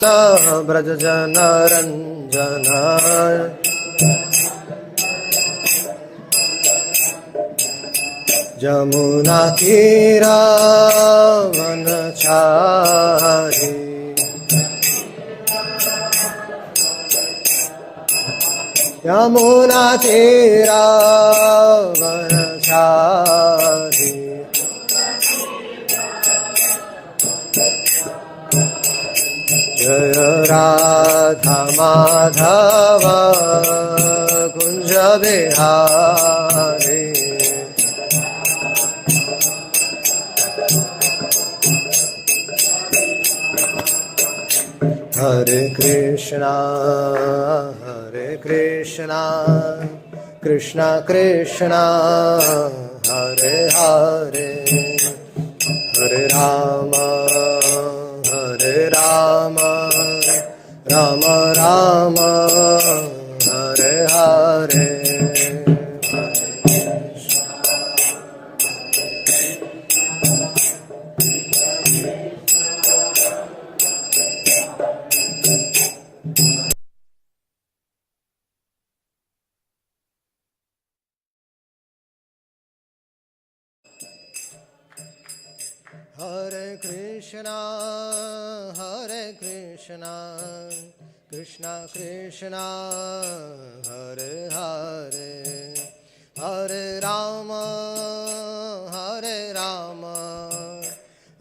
ब्रज जन रंजन जमुना तीरा वनचारी यमुना तीरा वनचारी जय राधा माधव कुंज बिहारी हरे कृष्णा कृष्णा कृष्णा हरे हरे हरे राम राम राम हरे हरे हरे कृष्णा कृष्णा कृष्णा हरे हरे हरे राम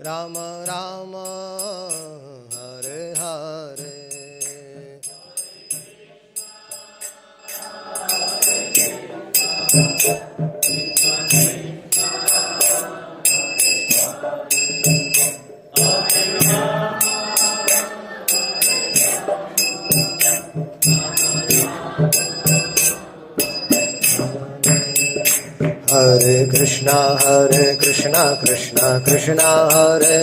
राम राम हरे हरे हरे कृष्णा कृष्णा कृष्णा हरे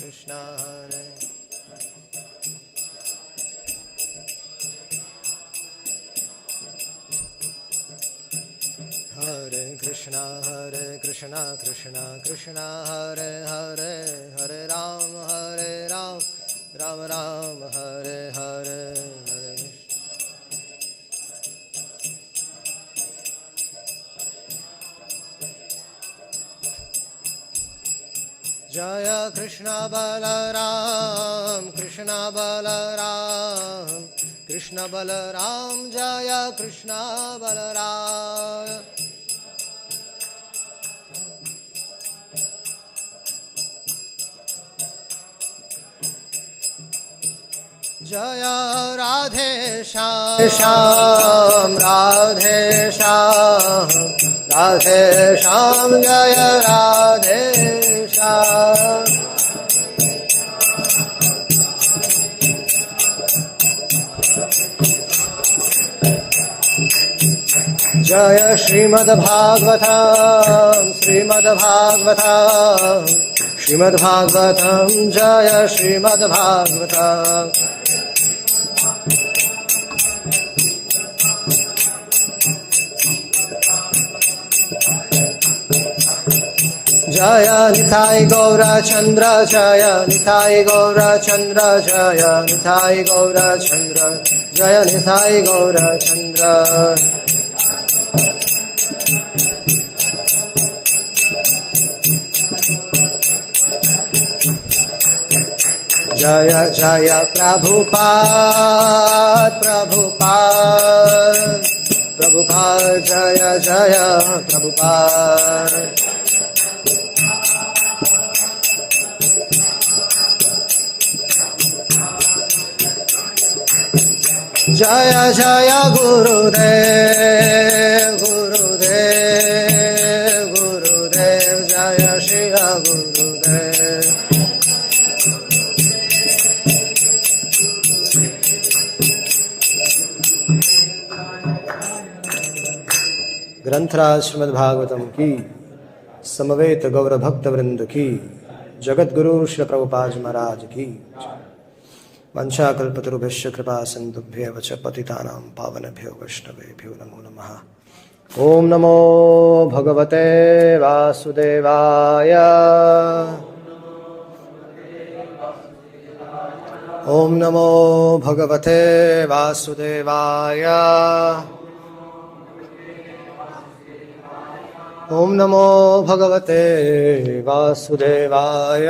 कृष्णा हरे हरे कृष्णा कृष्णा कृष्णा हरे हरे हरे राम राम राम हरे हरे हरे जय कृष्ण बलराम कृष्ण बलराम जय कृष्ण बलराम जय राधे श्याम राधे श्याम जय राधे श्याम जय श्रीमद्भागवतम जय श्रीमद्भागवतम जय निताय गौरचंद्र जय निताय गौरचंद्र जय निताय गौरचंद्र जय निताय गौरचंद्र जय जय प्रभुपाद जय जय प्रभुपाद जय जय गुरुदेव जय श्री गुरुदेव ग्रंथराज श्रीमद्भागवतम की समवेत गौर भक्त वृंद की जगत गुरु श्री प्रभुपाद महाराज की वंशाकल्पतरुभ्यश्च कृपा सिन्धुभ्यः च पतितानां पावनेभ्यो वैष्णवेभ्यो नमो नमः। ॐ नमो भगवते वासुदेवाय। ॐ नमो भगवते वासुदेवाय। ॐ नमो भगवते वासुदेवाय।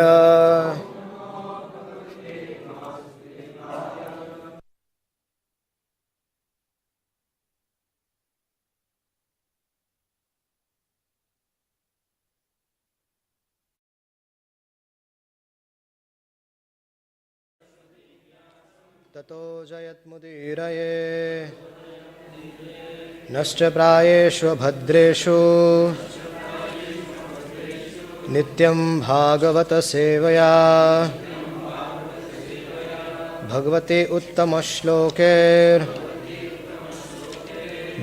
ततो जयत्मुदीरये नश्च प्रायेषु भद्रेषु नित्यं भागवत सेवया भगवते उत्तमश्लोके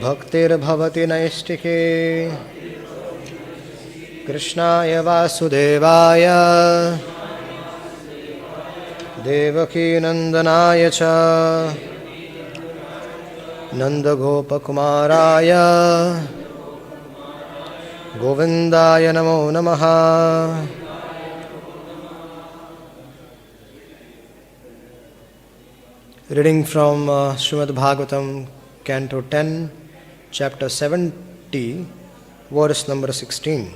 भक्तिर्भवति नैष्टिकी। कृष्णाय वासुदेवाय देवकी नंदनाय च नंदगोपकुमाराय गोविंदाय नमो नमः। Reading from Srimad Bhagavatam, Canto 10, Chapter 70, verse number 16.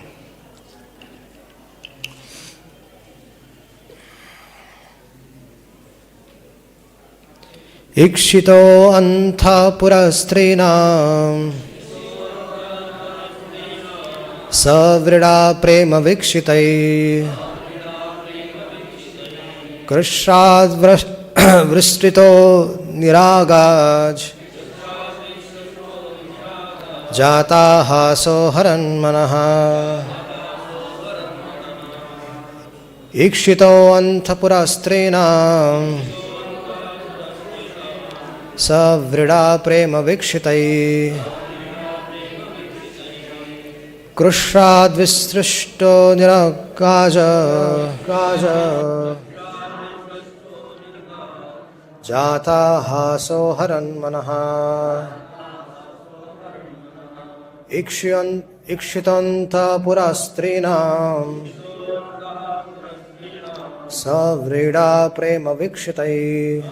īkṣito antaḥ-pura-strīṇāṁ sa-vrīḍa-prema-vīkṣitaiḥ kṛcchrād visṛṣṭo niragāj jāta-hāso haran manaḥ īkṣito antaḥ-pura-strīṇāṁ sa-vrīḍa-prema-vīkṣitaiḥ kṛcchrād visṛṣṭo niragāj jāta-hāso haran manaḥ īkṣito ntaḥ-pura-strīṇāṁ sa-vrīḍa-prema-vīkṣitaiḥ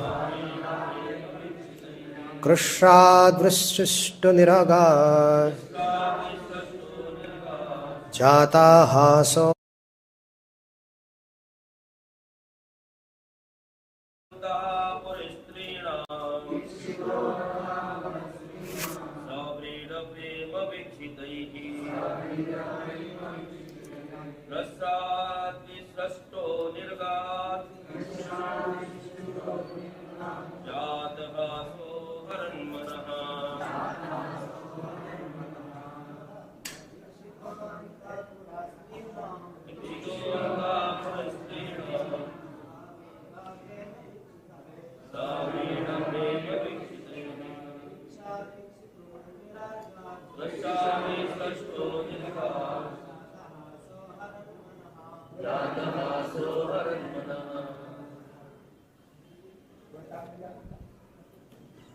kṛcchrād visṛṣṭo niragāt jāta-hāso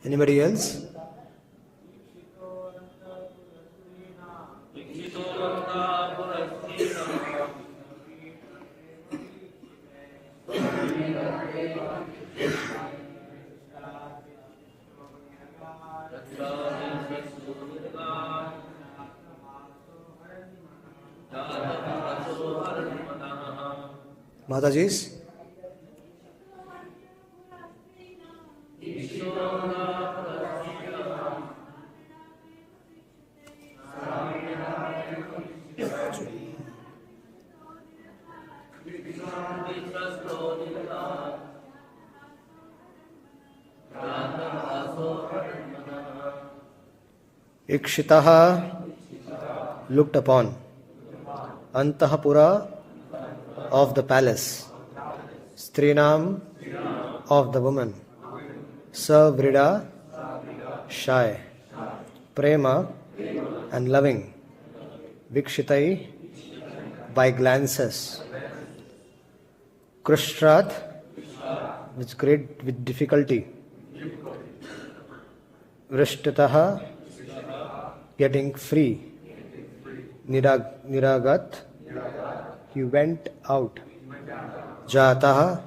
Anybody else? Mataji's? īkṣitaḥ, looked upon. antaḥ-pura, of the palace. strīṇām, of the woman. sa-vrīḍa, shy. prema, and loving. vīkṣitaiḥ, by glances. kṛcchrād, with difficulty. visṛṣṭaḥ, getting free. Niragāt, he went out. Jāta-hāso,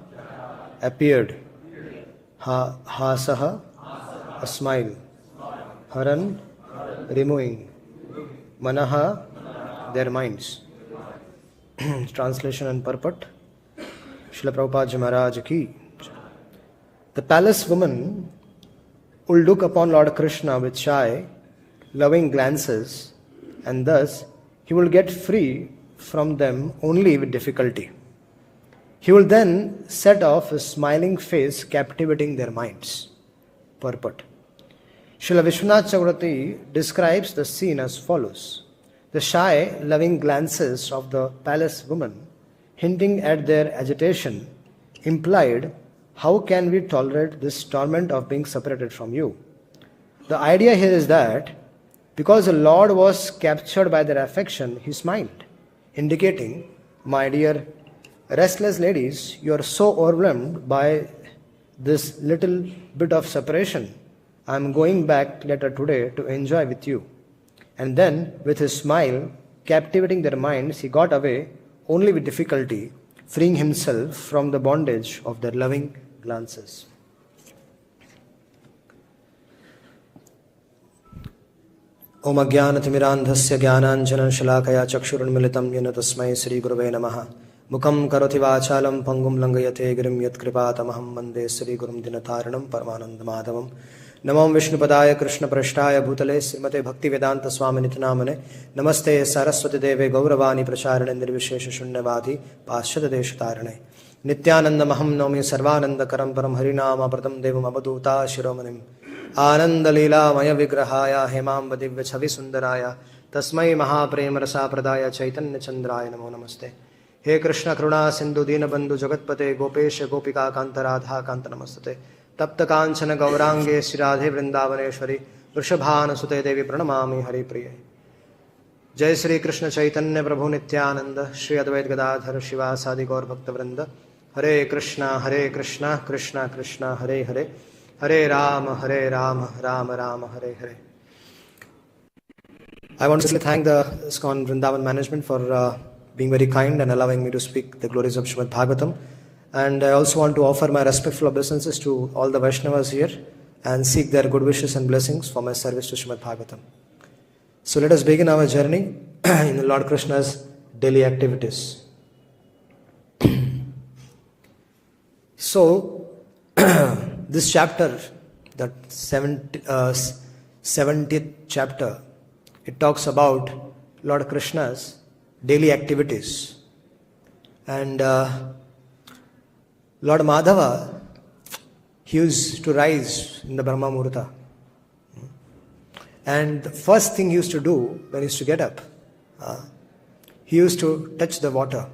appeared. Hāsaḥ, a smile. Haran, removing. Manaḥ, their minds. Translation and purport. Śrīla Prabhupada Maharaj ki. The palace woman will look upon Lord Kṛṣṇa with shy, loving glances, and thus he will get free from them only with difficulty. He will then set off his smiling face, captivating their minds. Purport. Śrīla Viśvanātha Cakravartī describes the scene as follows. The shy, loving glances of the palace woman, hinting at their agitation, implied, how can we tolerate this torment of being separated from you? The idea here is that because the Lord was captured by their affection, he smiled, indicating, my dear restless ladies, you are so overwhelmed by this little bit of separation. I am going back later today to enjoy with you. And then, with his smile, captivating their minds, he got away only with difficulty, freeing himself from the bondage of their loving glances. Om ajnānatimirandhasya jnānāñjana śalākaya chakṣurunmilitam yena tasmai Sri Gurave Namaha. Mukham karoti vācālam pangum langayate girim yat kripātamaham vande Sri Gurum dinataranam paramanandamādhavam. Namam Vishnupadaya Krishna Prashtaya Bhutale Srimate Bhakti Vedanta Swami Nityanamane Namaste Saraswati Deve Gauravani Pracharane Nirvishesha Shunyavadi Paschata Deshatarane Nityananda Maham Nomi Sarvananda Karam Param Harinama Pratam Devam Abadhuta Shiromanim Ananda Leela Maya Vigrahaya Hemamba Divya Chavi Sundaraya Tasmai Mahaprema Rasa Pradaya Chaitanya Chandraya Namo Namaste. He Krishna Karuna Sindhu Dina Bandhu Jagatpate Gopesha Gopika Kanta Radha Kanta Namastate तप्त कांचन गौरांगे श्रीराधे वृंदावनेश्वरी वृषभान सुते देवी प्रणमामि हरि प्रिय. जय श्री कृष्ण चैतन्य प्रभु नित्यानंद श्री अद्वैत गदाधर शिवासादि गौर भक्त वृंद. हरे Krishna Krishna Krishna Hare Hare Hare Ram Ram Ram Hare Hare. I want to thank the ISKCON Vrindavan management for being very kind and allowing me to speak the glories of Srimad Bhagavatam. And I also want to offer my respectful obeisances to all the Vaishnavas here and seek their good wishes and blessings for my service to Srimad Bhagavatam. So let us begin our journey in Lord Krishna's daily activities. So, this chapter, that 70th chapter, it talks about Lord Krishna's daily activities. And Lord Madhava, he used to rise in the Brahma Muhurta. And the first thing he used to do when he used to get up, he used to touch the water.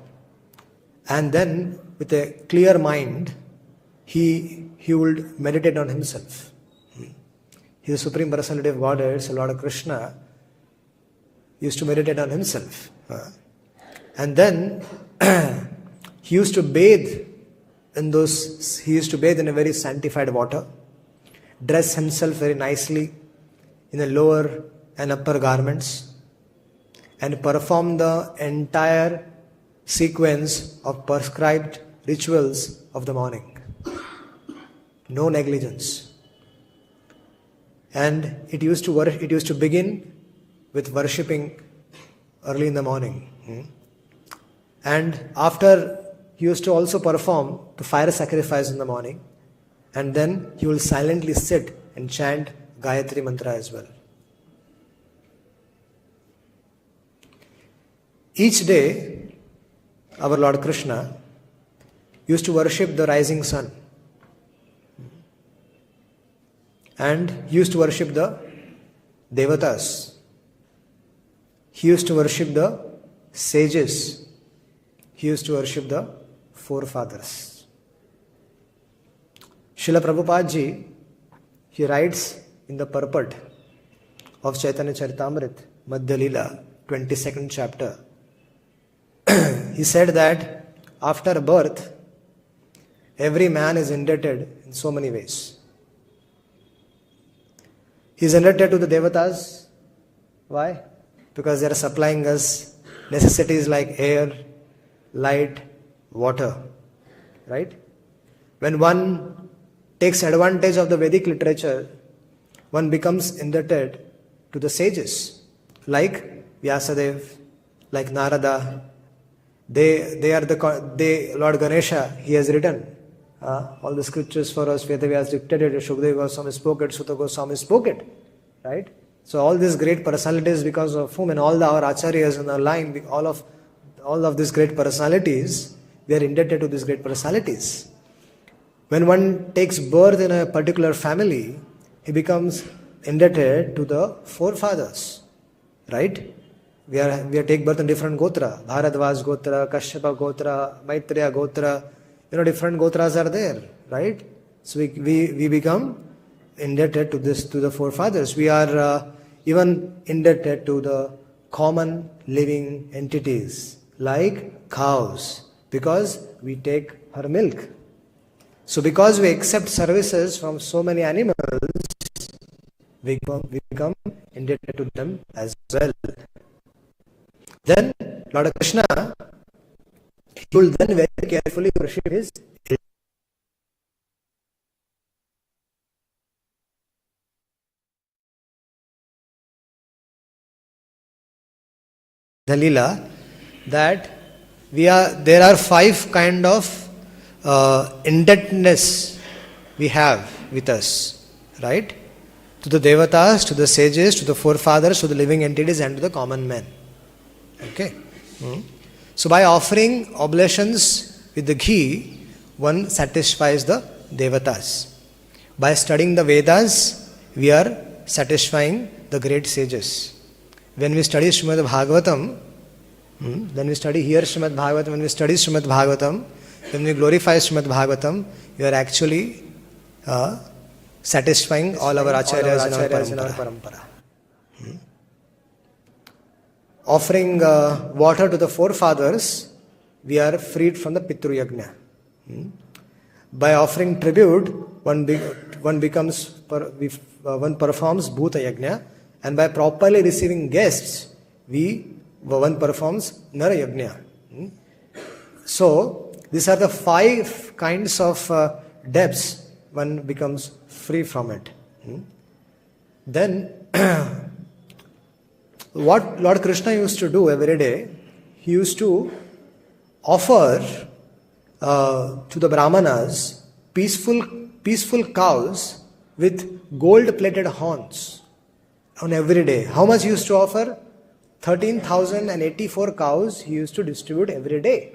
And then with a clear mind, he would meditate on himself. He is the Supreme Personality of Godhead, so Lord Krishna used to meditate on himself. And then he used to bathe in a very sanctified water, dress himself very nicely in the lower and upper garments, and perform the entire sequence of prescribed rituals of the morning. No negligence. And it used to begin with worshipping early in the morning. And after, he used to also perform the fire sacrifice in the morning, and then he will silently sit and chant Gayatri mantra as well. Each day, our Lord Krishna used to worship the rising sun, and he used to worship the devatas. He used to worship the sages. He used to worship the forefathers. Śrīla Prabhupada ji, he writes in the Purport of Chaitanya Charitamrita, Madhya Leela, 22nd chapter, he said that after birth, every man is indebted in so many ways. He is indebted to the devatas, Why? Because they are supplying us necessities like air, light, water. Right? When one takes advantage of the Vedic literature, one becomes indebted to the sages like Vyasadeva, like Narada. Lord Ganesha, he has written all the scriptures for us. Vedavyas dictated it, Shukadeva Goswami spoke it, Sutta Goswami spoke it. Right? So all these great personalities, because of whom and all our acharyas in our line, all of these great personalities, we are indebted to these great personalities. When one takes birth in a particular family, he becomes indebted to the forefathers. Right? We take birth in different gotra. Bharadvaj gotra, Kashyapa gotra, Maitreya gotra. Different gotras are there. Right? So we become indebted to the forefathers. We are even indebted to the common living entities like cows, because we take her milk. So because we accept services from so many animals, we become indebted to them as well. Then Lord Kṛṣṇa, he will then very carefully worship his the Leela, that there are 5 kind of indebtedness we have with us, right? To the devatas, to the sages, to the forefathers, to the living entities, and to the common men. Okay? So by offering oblations with the ghee, one satisfies the devatas. By studying the Vedas, we are satisfying the great sages. When we study Srimad Bhagavatam, when we study here Srimad Bhagavatam, when we study Srimad Bhagavatam, when we glorify Srimad Bhagavatam, we are actually satisfying all our acharyas in our parampara. Offering water to the forefathers, we are freed from the Pitru Yajna. By offering tribute, one performs Bhuta Yajna, and by properly receiving guests, one performs Nara Yajna. So, these are the 5 kinds of debts one becomes free from it. Then, what Lord Kṛṣṇa used to do every day, he used to offer to the Brahmanas peaceful cows with gold-plated horns on every day. How much he used to offer? 13,084 cows he used to distribute every day.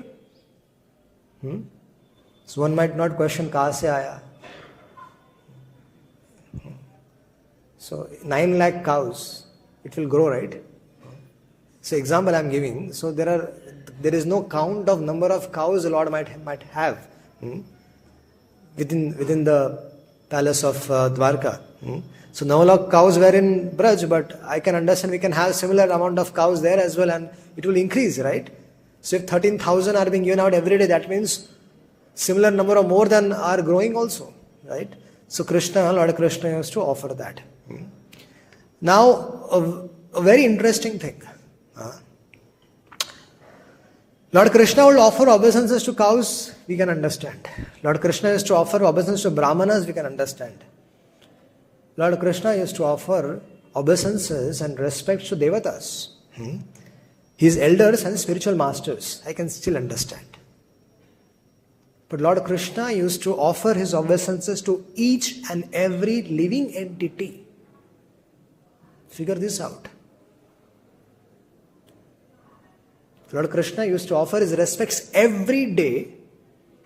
So one might not question, kahan se aaya? So 9 lakh cows, it will grow, right? So example I am giving. So there is no count of number of cows the Lord might have within the palace of Dwarka. So 9 lakh cows were in Braj, but I can understand we can have similar amount of cows there as well, and it will increase, right? So if 13,000 are being given out every day, that means similar number or more than are growing also, right? So Lord Kṛṣṇa used to offer that. Now, a very interesting thing. Lord Kṛṣṇa will offer obeisances to cows, we can understand. Lord Kṛṣṇa used to offer obeisances to Brahmanas, we can understand. Lord Kṛṣṇa used to offer obeisances and respects to devatas, his elders and spiritual masters. I can still understand. But Lord Kṛṣṇa used to offer his obeisances to each and every living entity. Figure this out. Lord Kṛṣṇa used to offer his respects every day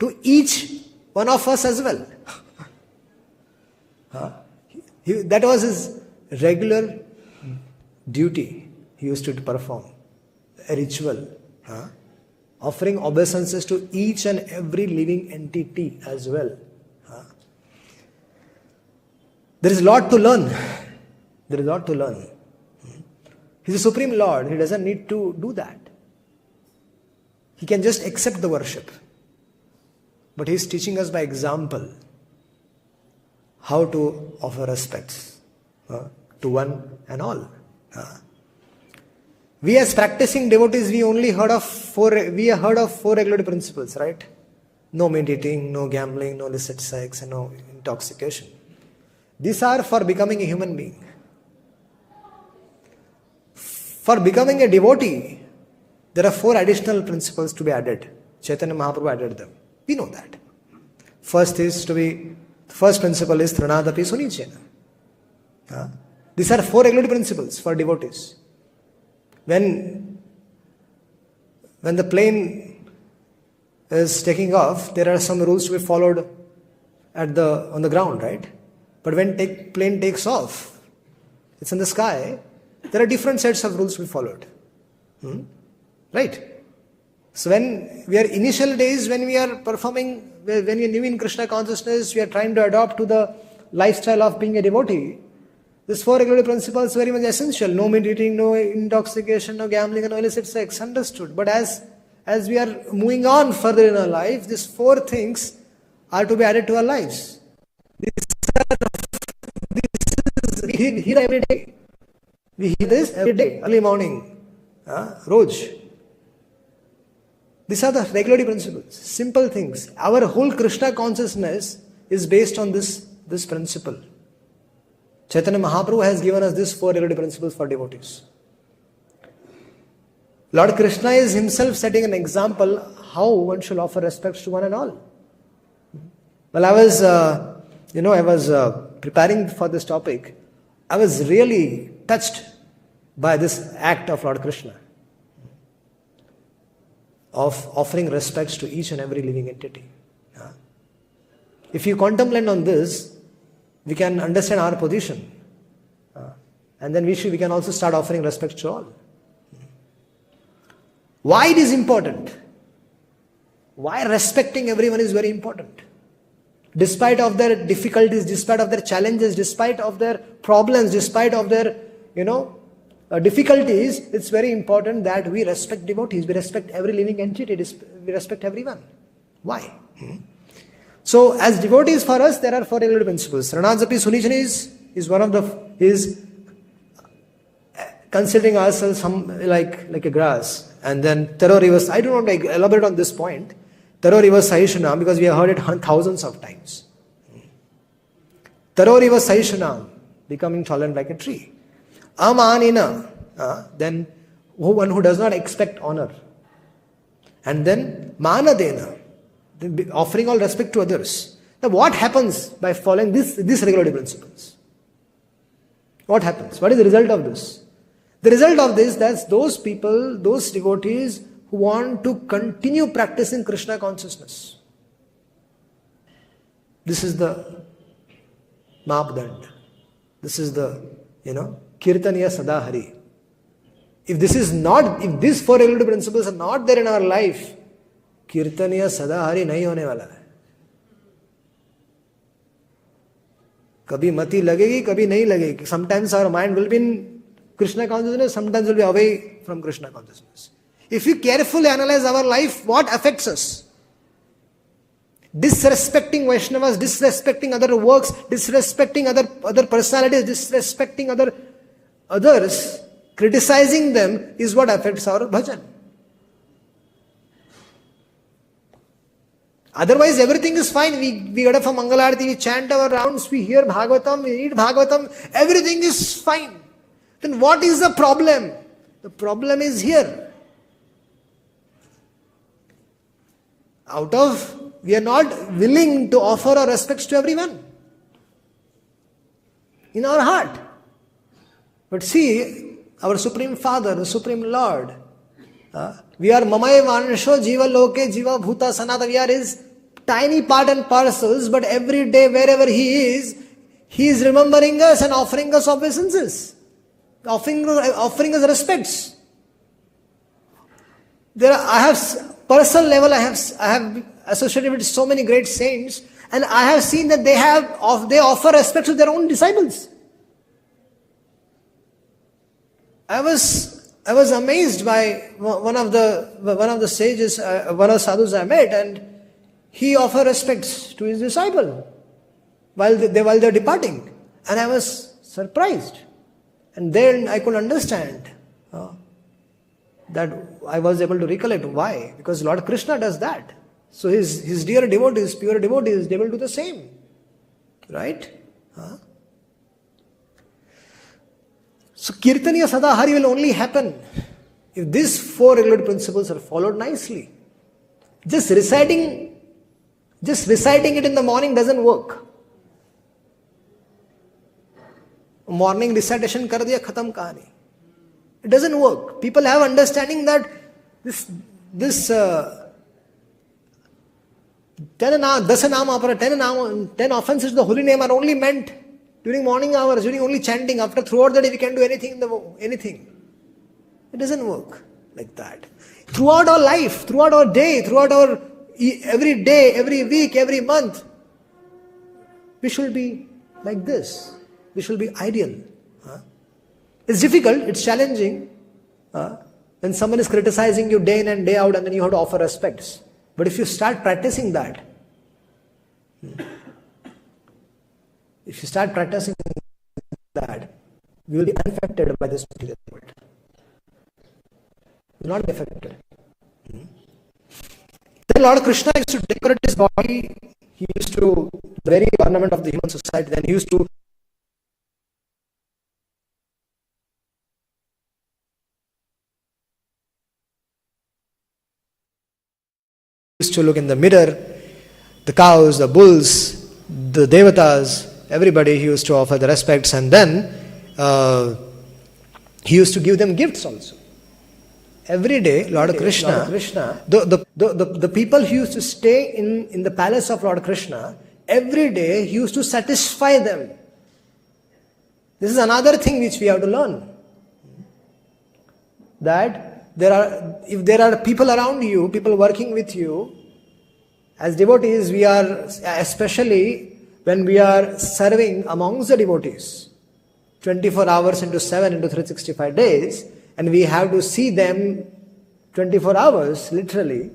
to each one of us as well. That was his regular duty he used to perform. A ritual. Offering obeisances to each and every living entity as well. There is a lot to learn. There is a lot to learn. He is the Supreme Lord. He doesn't need to do that. He can just accept the worship. But he is teaching us by example how to offer respects to one and all. We as practicing devotees, we heard of four regulative principles, right? No meat eating, no gambling, no illicit sex, and no intoxication. These are for becoming a human being. For becoming a devotee, there are 4 additional principles to be added. Chaitanya Mahaprabhu added them. We know that. First principle is Trinadapi Sunichena. These are 4 regulative principles for devotees. When the plane is taking off, there are some rules to be followed on the ground, right? But when plane takes off, it's in the sky, there are different sets of rules to be followed. Right? So when we are initial days, when we are performing, when we are new in Krishna consciousness, we are trying to adopt to the lifestyle of being a devotee. These 4 regulative principles are very much essential. No meat eating, no intoxication, no gambling, and no illicit sex. Understood. But as we are moving on further in our life, these 4 things are to be added to our lives. We hear every day. We hear this every day, early morning, Roj. These are the regulative principles, simple things. Our whole Krishna consciousness is based on this principle. Chaitanya Mahaprabhu has given us these 4 regulative principles for devotees. Lord Kṛṣṇa is himself setting an example how one should offer respects to one and all. Well, I was preparing for this topic. I was really touched by this act of Lord Kṛṣṇa of offering respects to each and every living entity. If you contemplate on this, we can understand our position. And then we can also start offering respects to all. Why it is important? Why respecting everyone is very important? Despite of their difficulties, despite of their challenges, despite of their problems, despite of their, difficulties, it's very important that we respect devotees, we respect every living entity, we respect everyone. Why? So, as devotees for us, there are 4 regulative principles. Ranadzapi Sunichana is one of is considering ourselves like a grass. And then Taro Reverse, I don't want to elaborate on this point. Taro Reverse Sahishanam, because we have heard it thousands of times. Taro Reverse Sahishanam, becoming tolerant like a tree. Amanina, then one who does not expect honor. And then Manadena, offering all respect to others. Now what happens by following these regulative principles? What happens? What is the result of this? The result of this, that's those people, those devotees who want to continue practicing Krishna consciousness. This is the Mapdand. This is the, Kirtaniya Sadahari. If these 4 regulative principles are not there in our life, Kirtaniya Sadahari nahi hone wala hai. Kabhi mati lagegi, kabhi nahi lagegi. Sometimes our mind will be in Krishna consciousness, sometimes will be away from Krishna consciousness. If we carefully analyze our life, what affects us? Disrespecting Vaishnavas, disrespecting other works, disrespecting other personalities, disrespecting others, criticizing them is what affects our bhajan. Otherwise, everything is fine. We get up for Mangalarati, we chant our rounds, we hear Bhagavatam, we read Bhagavatam, everything is fine. Then what is the problem? The problem is here. We are not willing to offer our respects to everyone in our heart. But see, our Supreme Father, the Supreme Lord, we are Mamaya Vansho Jiva Loke Jiva Bhuta Sanata. We are His tiny part and parcels, but every day wherever He is remembering us and offering us obeisances, offering us respects. Personal level, I have associated with so many great saints, and I have seen that they offer respect to their own disciples. I was amazed by one of the sages, one of the sadhus I met, and he offered respects to his disciple while they're departing, and I was surprised. And then I could understand that I was able to recollect. Why? Because Lord Krishna does that. So his dear devotees, pure devotees, they will do the same. Right? Huh? So Kirtaniya Sadahari will only happen if these four regulative principles are followed nicely. Just reciting it in the morning doesn't work. Morning recitation kar diya, khatam kahani. It doesn't work. People have understanding that this 10 offenses to the holy name are only meant during morning hours, during only chanting. After throughout the day we can do anything. It doesn't work like that. Throughout our life, throughout our day, throughout our every day, every week, every month, we should be like this. We should be ideal. It's difficult, it's challenging. When someone is criticizing you day in and day out, and then you have to offer respects. But if you start practicing that, you will be unaffected by this material world. You will not be affected. Then Lord Krishna used to decorate his body. He used to, the very ornament of the human society, then he used to look in the mirror, the cows, the bulls, the devatas, everybody he used to offer the respects, and then he used to give them gifts also. Every day, Lord Kṛṣṇa, the people who used to stay in the palace of Lord Kṛṣṇa, every day he used to satisfy them. This is another thing which we have to learn. That if there are people around you, people working with you, as devotees, we are, especially when we are serving amongst the devotees, 24 hours into 7 into 365 days, and we have to see them 24 hours, literally.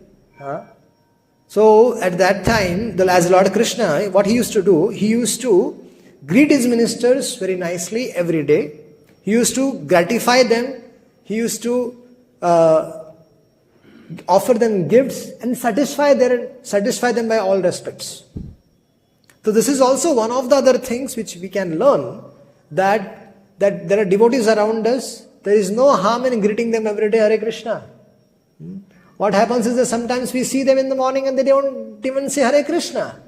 So at that time, as Lord Kṛṣṇa, what he used to do, he used to greet his ministers very nicely every day. He used to gratify them. He used to offer them gifts and satisfy them by all respects. So this is also one of the other things which we can learn, that there are devotees around us. There is no harm in greeting them every day, Hare Krishna. What happens is that sometimes we see them in the morning and they don't even say Hare Krishna.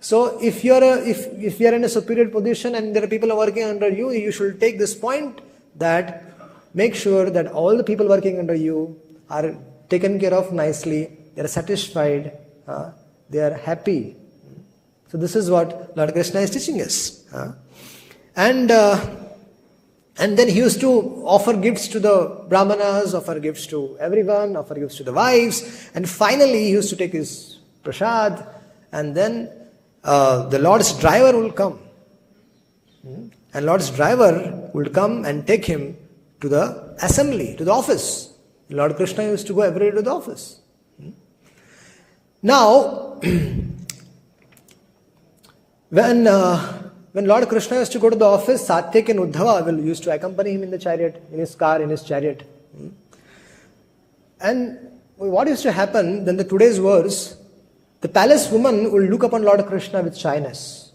So if you are in a superior position and there are people working under you, you should take this point that make sure that all the people working under you are taken care of nicely, they are satisfied, they are happy. So this is what Lord Kṛṣṇa is teaching us. And then he used to offer gifts to the brahmanas, offer gifts to everyone, offer gifts to the wives, and finally he used to take his prasad, and then the Lord's driver will come. And Lord's driver will come and take him to the assembly, to the office. Lord Kṛṣṇa used to go every day to the office. Now, when Lord Kṛṣṇa used to go to the office, Satyaki and Uddhava used to accompany him in the chariot, in his car, in his chariot. And what used to happen, then today's verse, the palace woman will look upon Lord Kṛṣṇa with shyness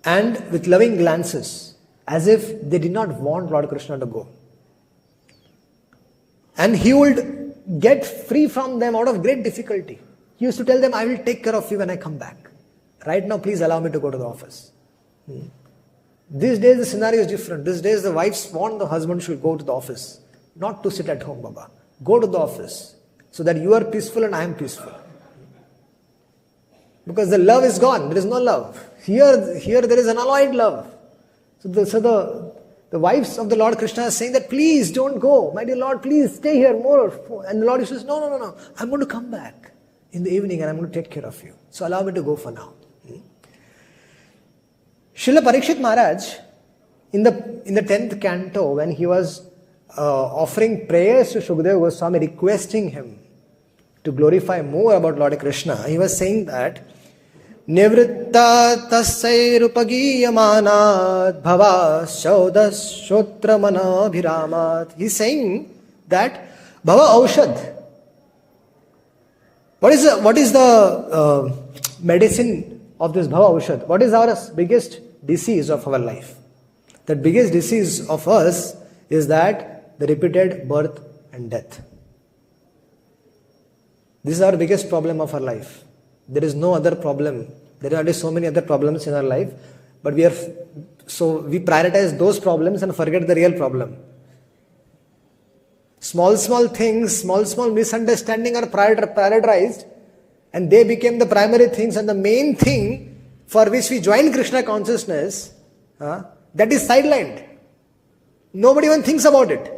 and with loving glances, as if they did not want Lord Kṛṣṇa to go. And he would get free from them out of great difficulty. He used to tell them, I will take care of you when I come back. Right now, please allow me to go to the office. These days, the scenario is different. These days, the wives want the husband should go to the office, not to sit at home, Baba. Go to the office, so that you are peaceful and I am peaceful. Because the love is gone. There is no love. Here there is an alloyed love. So the wives of the Lord Kṛṣṇa are saying that, please don't go. My dear Lord, please stay here more. And the Lord says, no. I'm going to come back in the evening and I'm going to take care of you. So allow me to go for now. Śrīla Parikshit Maharaj, in the 10th canto, when he was offering prayers to Shukadeva Goswami, requesting him to glorify more about Lord Kṛṣṇa, he was saying that nivritta tasairupagiyamānāt bhava saudas-shotra manabhirāmāt. He's saying that bhava aushad. What is the medicine of this bhava aushad? What is our biggest disease of our life? The biggest disease of us is that the repeated birth and death. This is our biggest problem of our life. There is no other problem. There are so many other problems in our life, but we prioritize those problems and forget the real problem. Small things, small misunderstanding are prioritized, and they became the primary things, and the main thing for which we join Krishna consciousness, that is sidelined. Nobody even thinks about it.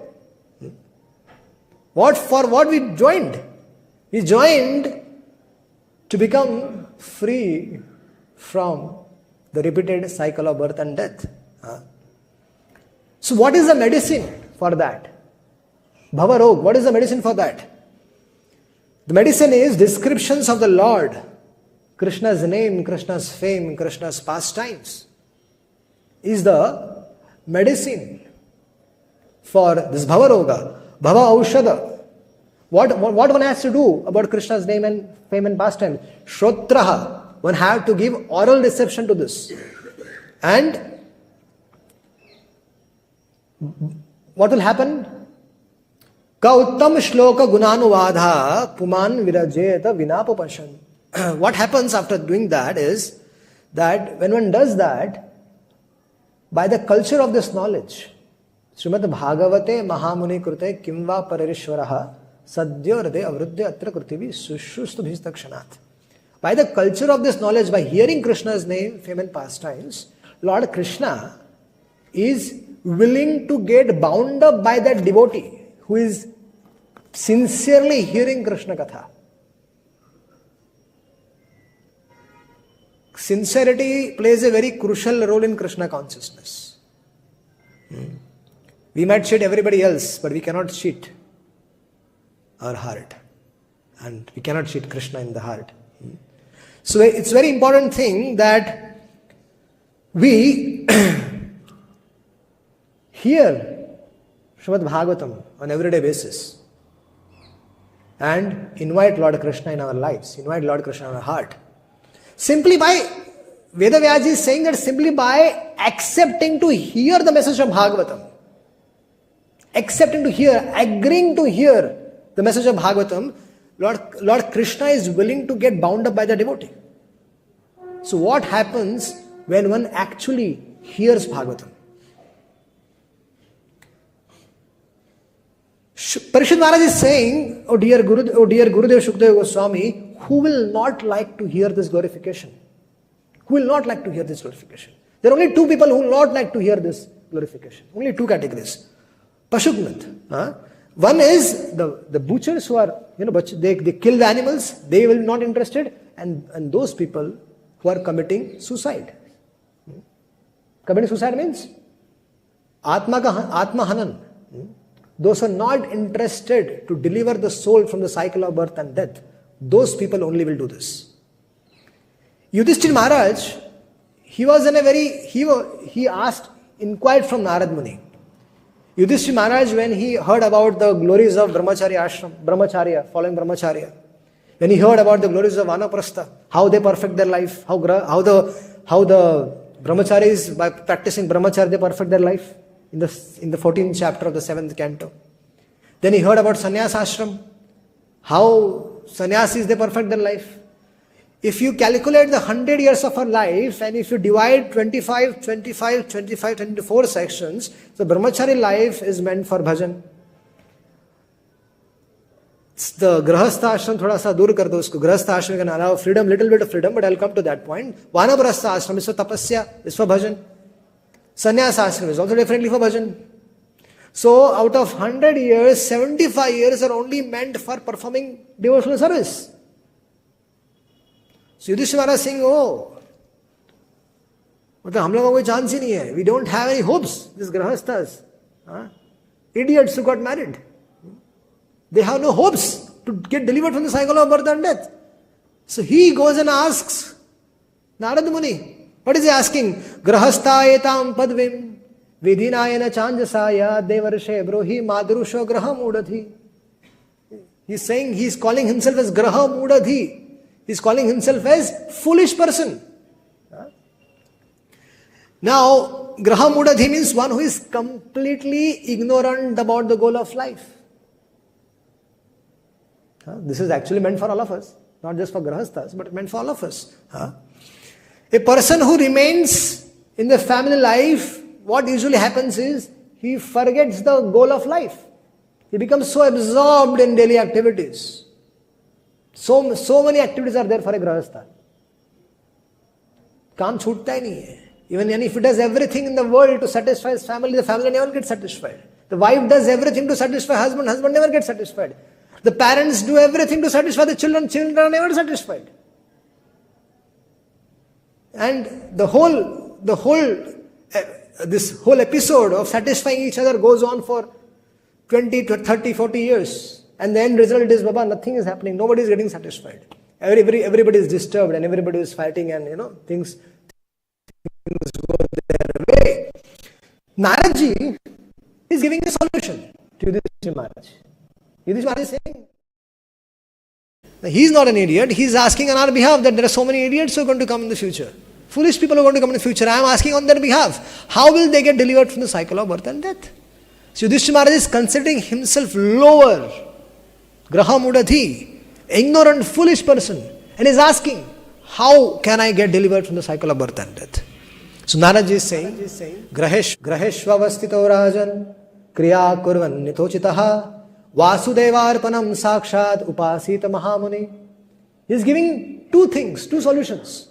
For what we joined? We joined to become free from the repeated cycle of birth and death. So what is the medicine for that? Bhava rog, what is the medicine for that? The medicine is descriptions of the Lord, Krishna's name, Krishna's fame, Krishna's pastimes is the medicine for this bhava roga, bhava aushada. What one has to do about Krishna's name and fame and pastime? Shrotraha. One have to give oral reception to this. And what will happen? Ka uttam shloka gunanuvadha puman virajeta vinapapashan. What happens after doing that is that when one does that, by the culture of this knowledge, Srimad Bhagavate Mahamuni Krute Kimva Paririshvaraha Sadhya Rade Avruddha Atra Krutivi Sushustu Bhistakshanat. By the culture of this knowledge, by hearing Krishna's name, fame and pastimes, Lord Kṛṣṇa is willing to get bound up by that devotee who is sincerely hearing Krishna Katha. Sincerity plays a very crucial role in Krishna consciousness. We might cheat everybody else, but we cannot cheat our heart. And we cannot cheat Krishna in the heart. So it's a very important thing that we hear Srimad Bhagavatam on everyday basis and invite Lord Krishna in our lives, invite Lord Krishna in our heart. Simply by, Veda Vyaji is saying that simply by accepting to hear the message of Bhagavatam, accepting to hear, agreeing to hear the message of Bhagavatam, Lord Krishna is willing to get bound up by the devotee. So what happens when one actually hears Bhagavatam? Parishad Maharaj is saying, oh dear Gurudev Shukdev Goswami, who will not like to hear this glorification? Who will not like to hear this glorification? There are only two people who will not like to hear this glorification. Only two categories. Pashugnath. One is the butchers who are, they kill the animals, they will not interested, and those people who are committing suicide. Committing suicide means Atma Hanan. Those who are not interested to deliver the soul from the cycle of birth and death, those people only will do this. Yudhishthira Maharaj, he inquired from Narad Muni. Yudhishthira Maharaj, when he heard about the glories of Brahmacharya, following Brahmacharya, when he heard about the glories of Vanaprastha, how they perfect their life, how the Brahmacharis, by practicing Brahmacharya, they perfect their life, in the 14th chapter of the 7th canto. Then he heard about sannyas ashram, how sannyasis, they perfect their life. If you calculate the 100 years of our life, and if you divide 24 sections, the brahmachari life is meant for bhajan. The grahastha ashram, thoda sa dur kar do usko. Grahastha ashram can allow freedom, little bit of freedom, but I'll come to that point. Vanaprastha ashram is for tapasya, is for bhajan. Sannyas ashram is also definitely for bhajan. So out of 100 years, 75 years are only meant for performing devotional service. So Yudhishthira Maharaj is saying, हम लोगों को कोई chance ही नहीं है. We don't have any hopes, these grahasthas. Idiots who got married. They have no hopes to get delivered from the cycle of birth and death. So he goes and asks Narad Muni. What is he asking? Grahastha etam padvim vidhinayana chanjasaya devarshe brohi madrusho graha mudadhi. He's saying, he's calling himself as graha mudadhi. He's calling himself as foolish person. Now, graha mudadhi means one who is completely ignorant about the goal of life. This is actually meant for all of us, not just for grahasthas, but meant for all of us. A person who remains in the family life, what usually happens is, he forgets the goal of life. He becomes so absorbed in daily activities. So many activities are there for a grahastha. Kaam chhutta hi nahi hai. Even if he does everything in the world to satisfy his family, the family never gets satisfied. The wife does everything to satisfy husband, husband never gets satisfied. The parents do everything to satisfy the children, children are never satisfied. And this whole episode of satisfying each other goes on for 20 to 30, 40 years. And the end result is, Baba, nothing is happening. Nobody is getting satisfied. Everybody is disturbed and everybody is fighting and, things go their way. Naradji is giving a solution to Yudhishthira Maharaj. Yudhishthira Maharaj is saying, he's not an idiot. He's asking on our behalf that there are so many idiots who are going to come in the future. Foolish people who are going to come in the future. I am asking on their behalf. How will they get delivered from the cycle of birth and death? So Yudhishthira Maharaj is considering himself lower, graha mudadhi, ignorant, foolish person, and is asking, how can I get delivered from the cycle of birth and death? So Naradji is saying, graheshvavastito rajan, kriya kurvan nitochitaha, vasudevarpanam sakshat upasita mahamuni. He is giving two things, two solutions.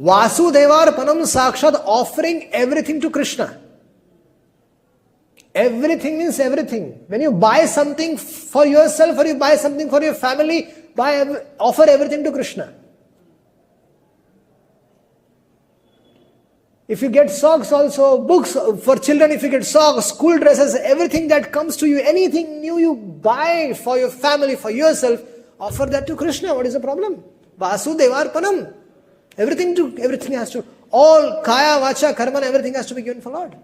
Vasudevarpanam sakshat, offering everything to Krishna. Everything means everything. When you buy something for yourself or you buy something for your family, offer everything to Krishna. If you get socks also, books for children, if you get socks, school dresses, everything that comes to you, anything new you buy for your family, for yourself, offer that to Krishna. What is the problem? Vasudevarpanam. Everything has to, all kaya, vacha, karma, everything has to be given for Lord.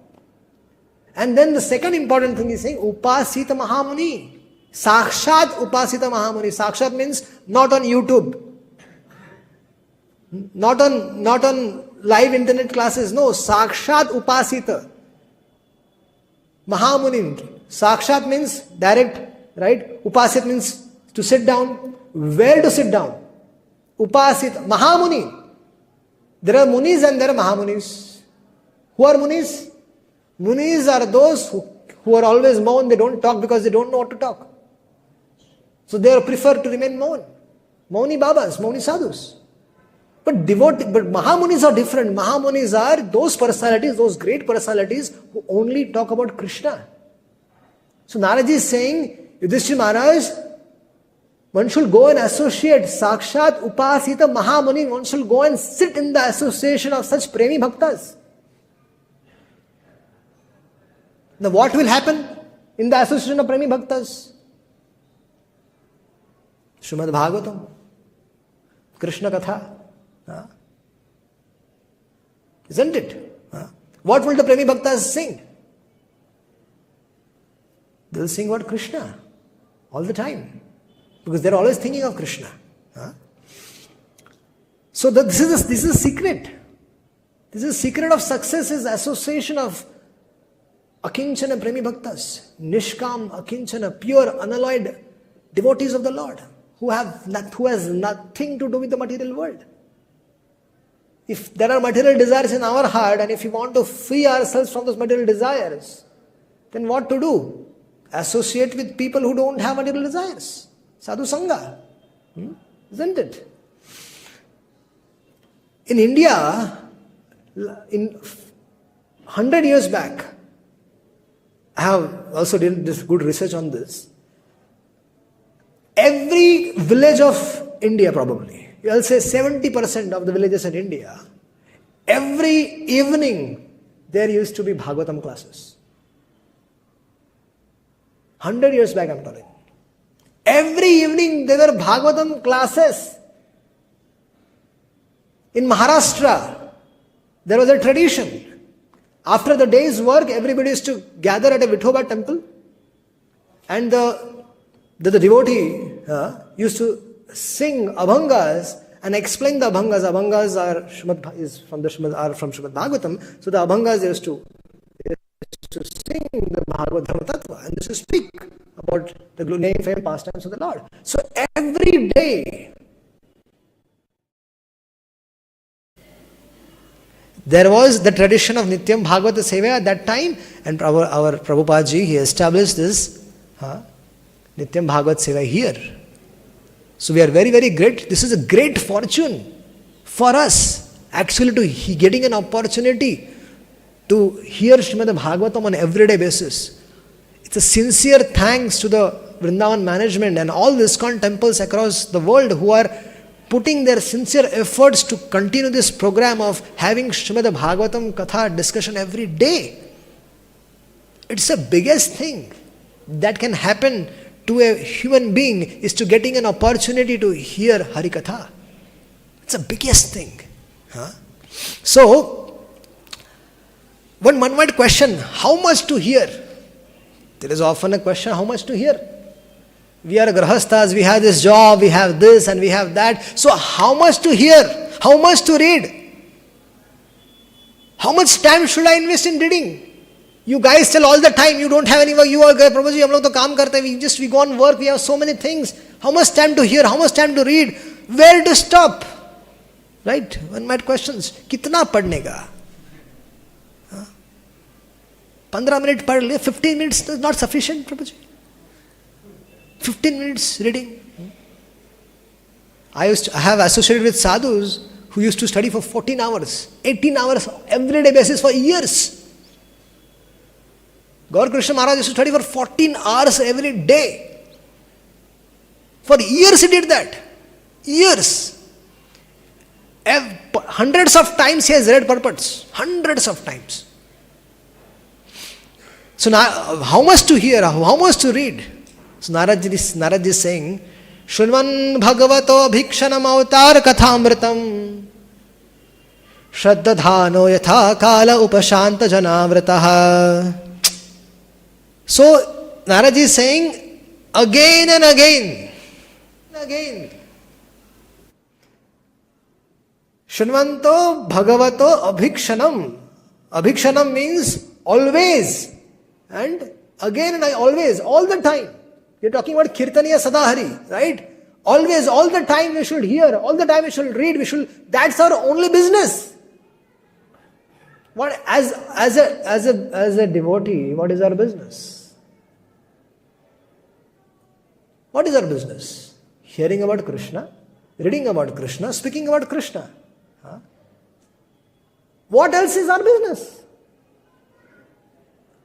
And then the second important thing is saying, upasita mahamuni. Sakshat upasita mahamuni. Sakshat means not on YouTube. Not on live internet classes. No, sakshat upasita. Mahamuni. Sakshat means direct, right? Upasita means to sit down. Where to sit down? Upasita. Mahamuni. There are munis and there are mahamunis. Who are munis? Munis are those who are always mourn. They don't talk because they don't know what to talk. So they prefer to remain mourn. Mauni Babas, Mauni Sadhus. But Mahamunis are different. Mahamunis are those personalities, those great personalities who only talk about Krishna. So Naradji is saying, Yudhishthira Maharaj, one should go and associate Sakshat Upasita Mahamuni. One should go and sit in the association of such Premi Bhaktas. Now what will happen in the association of Premi Bhaktas? Srimad Bhagavatam, Krishna Katha. Isn't it? What will the Premi Bhaktas sing? They'll sing about Krishna all the time. Because they're always thinking of Krishna. So this is a secret. This is a secret of success, is association of akinchana Premi Bhaktas. Nishkam, akinchana, pure, unalloyed devotees of the Lord. Who has nothing to do with the material world. If there are material desires in our heart and if we want to free ourselves from those material desires, then what to do? Associate with people who don't have material desires. Sadhu Sangha. Isn't it? In India, in 100 years back, I have also done this good research on this. Every village of India probably, I'll say 70% of the villages in India, every evening there used to be Bhagavatam classes. 100 years back I'm telling. Every evening there were Bhagavatam classes. In Maharashtra, there was a tradition. After the day's work, everybody used to gather at a Vithoba temple, and the devotee used to sing abhangas and explain the abhangas. Abhangas are from Śrīmad Bhagavatam. So the abhangas used to sing the Bhagavad Dharma Tattva and to speak about the name, fame, pastimes of the Lord. So every day there was the tradition of Nityam Bhagavata Seva at that time, and our Prabhupada ji, he established this Nityam Bhagavad Seva here. So we are very, very great. This is a great fortune for us, actually, to getting an opportunity to hear Śrīmad Bhagavatam on an everyday basis. It's a sincere thanks to the Vrindavan management and all the ISKCON temples across the world who are putting their sincere efforts to continue this program of having Śrīmad Bhagavatam Katha discussion every day. It's the biggest thing that can happen to a human being, is to getting an opportunity to hear Harikatha. It's the biggest thing. So, one might question, how much to hear? There is often a question, how much to hear? We are grahasthas, we have this job, we have this and we have that. So how much to hear? How much to read? How much time should I invest in reading? You guys tell all the time, you don't have any work, you are Prabhuji, hum log to kaam karte hain, we go on work, we have so many things. How much time to hear? How much time to read? Where to stop? Right? One might question, kitna padne ka? 15 minutes pad liye, 15 minutes is not sufficient, Prabhuji. 15 minutes reading. I have associated with sadhus who used to study for 14 hours, 18 hours every day basis for years. Lord Kṛṣṇa Maharaj used to study for 14 hours every day. For years he did that. Years. Hundreds of times he has read purports. Hundreds of times. So now, how much to hear? How much to read? So Narad is saying, Shunvan Bhagavato Bhikshanam Avatar Kathamritam Shraddhadhano Yatha Kala Upashanta Janavrataha. So Narad is saying again and again. Shunvanto Bhagavato Abhikshanam. Abhikshanam means always. And again and always, all the time. We are talking about Kirtaniya Sadahari, right? Always, all the time we should hear, all the time we should read, that's our only business. What as a devotee, what is our business? What is our business? Hearing about Krishna, reading about Krishna, speaking about Krishna. What else is our business?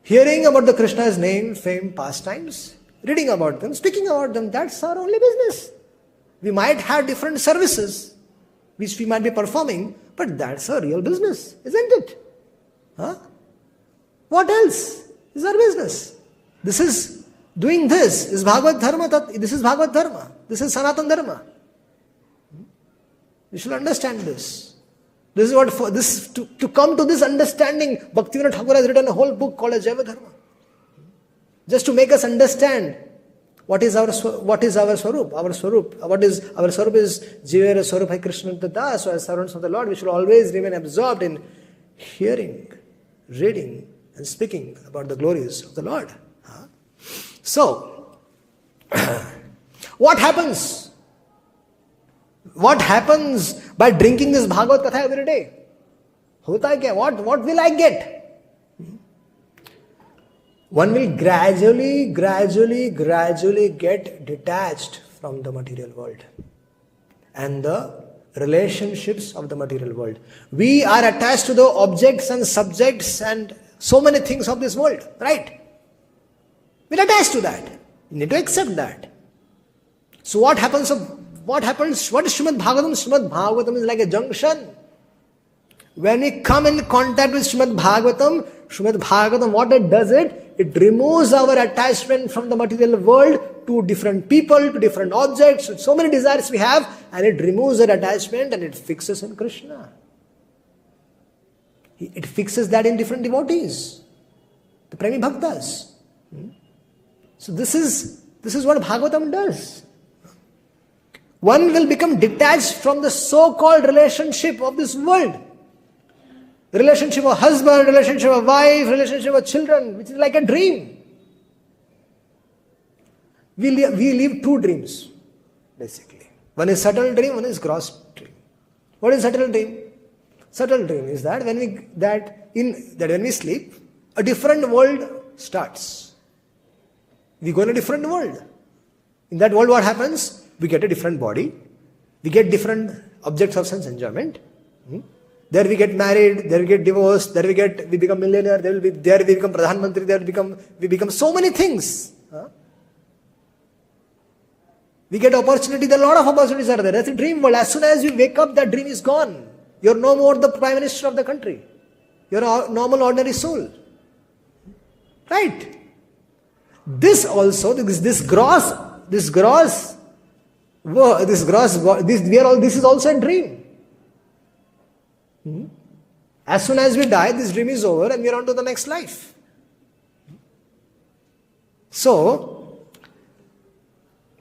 Hearing about the Krishna's name, fame, pastimes, reading about them, speaking about them, that's our only business. We might have different services which we might be performing, but that's our real business, isn't it? What else is our business? This is Bhagavad Dharma, this is Bhagavad Dharma, this is Sanatana Dharma. You should understand this. This is what to come to this understanding, Bhaktivinoda Thakur has written a whole book called as Jaiva Dharma. Just to make us understand what is our Swarup. Our Swarup is Jivera Swarup Hai Krishna Tada. So as servants of the Lord, we should always remain absorbed in hearing, reading and speaking about the glories of the Lord. So, what happens? What happens by drinking this Bhagavad Katha every day? Hota hai kya? What will I get? One will gradually get detached from the material world and the relationships of the material world. We are attached to the objects and subjects and so many things of this world, right? We're attached to that. You need to accept that. So what happens? What is Śrīmad Bhagavatam? Śrīmad Bhagavatam is like a junction. When we come in contact with Śrīmad Bhagavatam, what it does, it removes our attachment from the material world to different people, to different objects, so many desires we have, and it removes that attachment and it fixes in Krishna. It fixes that in different devotees, the Premi Bhaktas. So this is what Bhagavatam does. One will become detached from the so-called relationship of this world. The relationship of husband, relationship of wife, relationship of children, which is like a dream. We live two dreams, basically. One is subtle dream, one is gross dream. What is subtle dream? Subtle dream is that when we sleep, a different world starts. We go in a different world. In that world, what happens? We get a different body. We get different objects of sense enjoyment. There we get married, there we get divorced, we become millionaire, there we become Pradhan Mantri, we become so many things. We get opportunity, there are a lot of opportunities are there. That's a dream world. As soon as you wake up, that dream is gone. You're no more the Prime Minister of the country. You're a normal, ordinary soul. Right? This also, this is also a dream. As soon as we die, this dream is over and we are on to the next life. So,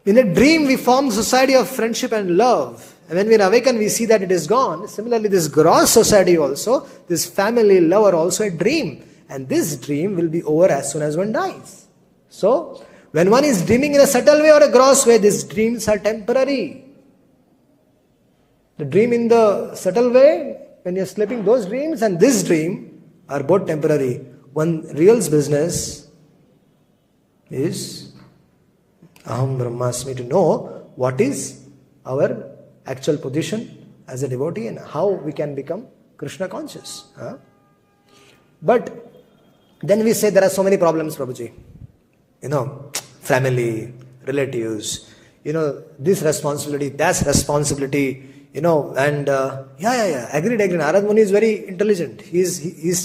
in a dream we form society of friendship and love. And when we awaken, we see that it is gone. Similarly, this gross society also, this family, love are also a dream. And this dream will be over as soon as one dies. So, when one is dreaming in a subtle way or a gross way, these dreams are temporary. The dream in the subtle way, when you are sleeping, those dreams and this dream are both temporary. One real business is Aham Brahmasmi, to know what is our actual position as a devotee and how we can become Krishna conscious. But then we say there are so many problems, Prabhuji. Family, relatives, this responsibility, that's responsibility. Agreed. Narad Muni is very intelligent. He's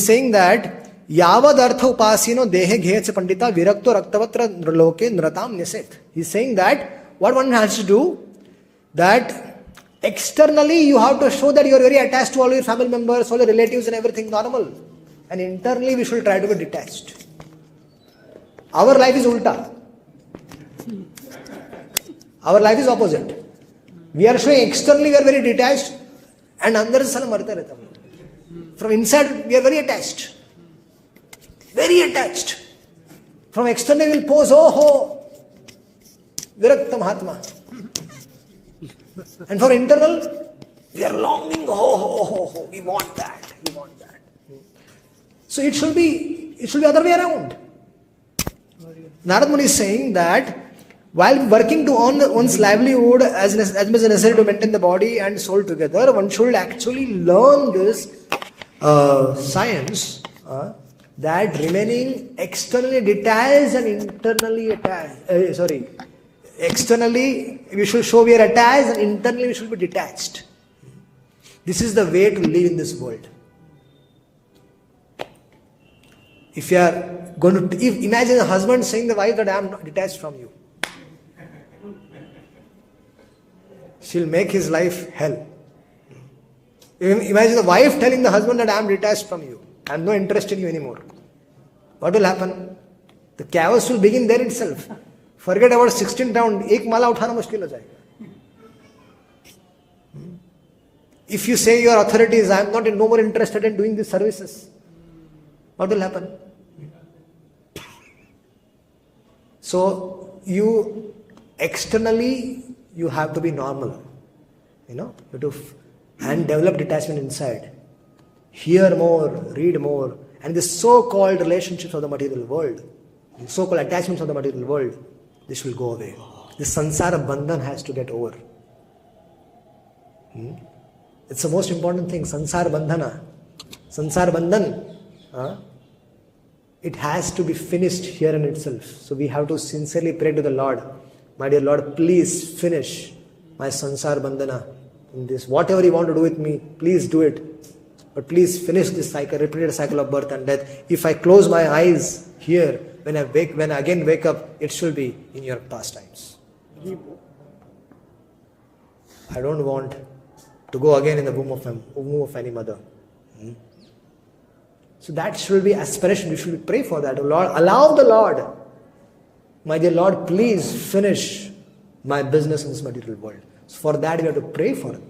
saying that Yavad artha upasino dehe gheche pandita virakto raktavatra loke nratam nyaset. He's saying that what one has to do, that externally you have to show that you are very attached to all your family members, all your relatives and everything normal. And internally we should try to be detached. Our life is ulta. Our life is opposite. We are showing externally we are very detached and andar se salam marta rehta. From inside we are very attached. Very attached. From externally we will pose, virakta mahatma. And for internal, we are longing, we want that. So it should be other way around. Narad Muni is saying that while working to earn one's livelihood as much as necessary to maintain the body and soul together, one should actually learn this science that remaining externally detached and internally attached. Externally we should show we are attached and internally we should be detached. This is the way to live in this world. If you are going to, imagine a husband saying to the wife that I am detached from you. She'll make his life hell. Imagine the wife telling the husband that I am detached from you. I am no interest in you anymore. What will happen? The chaos will begin there itself. Forget about 16 round. Ek mala uthana mushkil ho jayega. If you say your authorities, I am no more interested in doing these services, what will happen? So you externally you have to be normal, and develop detachment inside. Hear more, read more, and the so-called relationships of the material world, the so-called attachments of the material world, this will go away. The sansara bandhan has to get over. It's the most important thing, sansara bandhana. Sansara bandhan, it has to be finished here in itself. So we have to sincerely pray to the Lord, my dear Lord, please finish my sansara bandhana in this. Whatever you want to do with me, please do it. but please finish this cycle, repeated cycle of birth and death. If I close my eyes here, when I again wake up, it should be in your pastimes. I don't want to go again in the womb of any mother. So that should be aspiration. You should pray for that. Lord, allow the Lord, my dear Lord, please finish my business in this material world. So for that, you have to pray for it.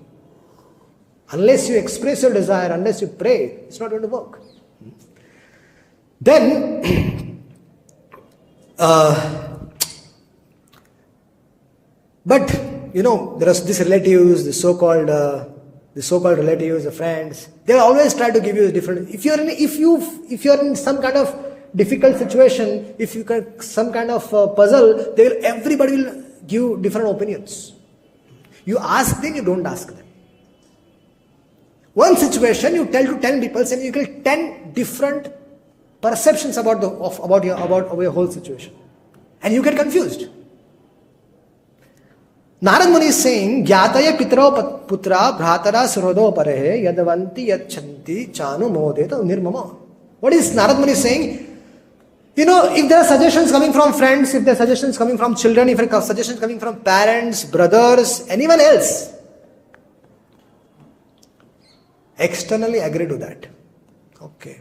Unless you express your desire, unless you pray, it's not going to work. Then, but you know, there are these relatives, the so-called relatives, the friends. They always try to give you a different. If you're in some kind of difficult situation, if you got some kind of puzzle, everybody will give different opinions. You ask them, you don't ask them. One situation you tell to 10 people, and you get 10 different perceptions about your whole situation, and you get confused. Narad Muni is saying, Gyataya pitaro putra bhratara surodo parehe yadavanti yachanti chanu modeta nirmama. What is Narad Muni saying? You know, if there are suggestions coming from friends, if there are suggestions coming from children, if there are suggestions coming from parents, brothers, anyone else, externally agree to that. Okay.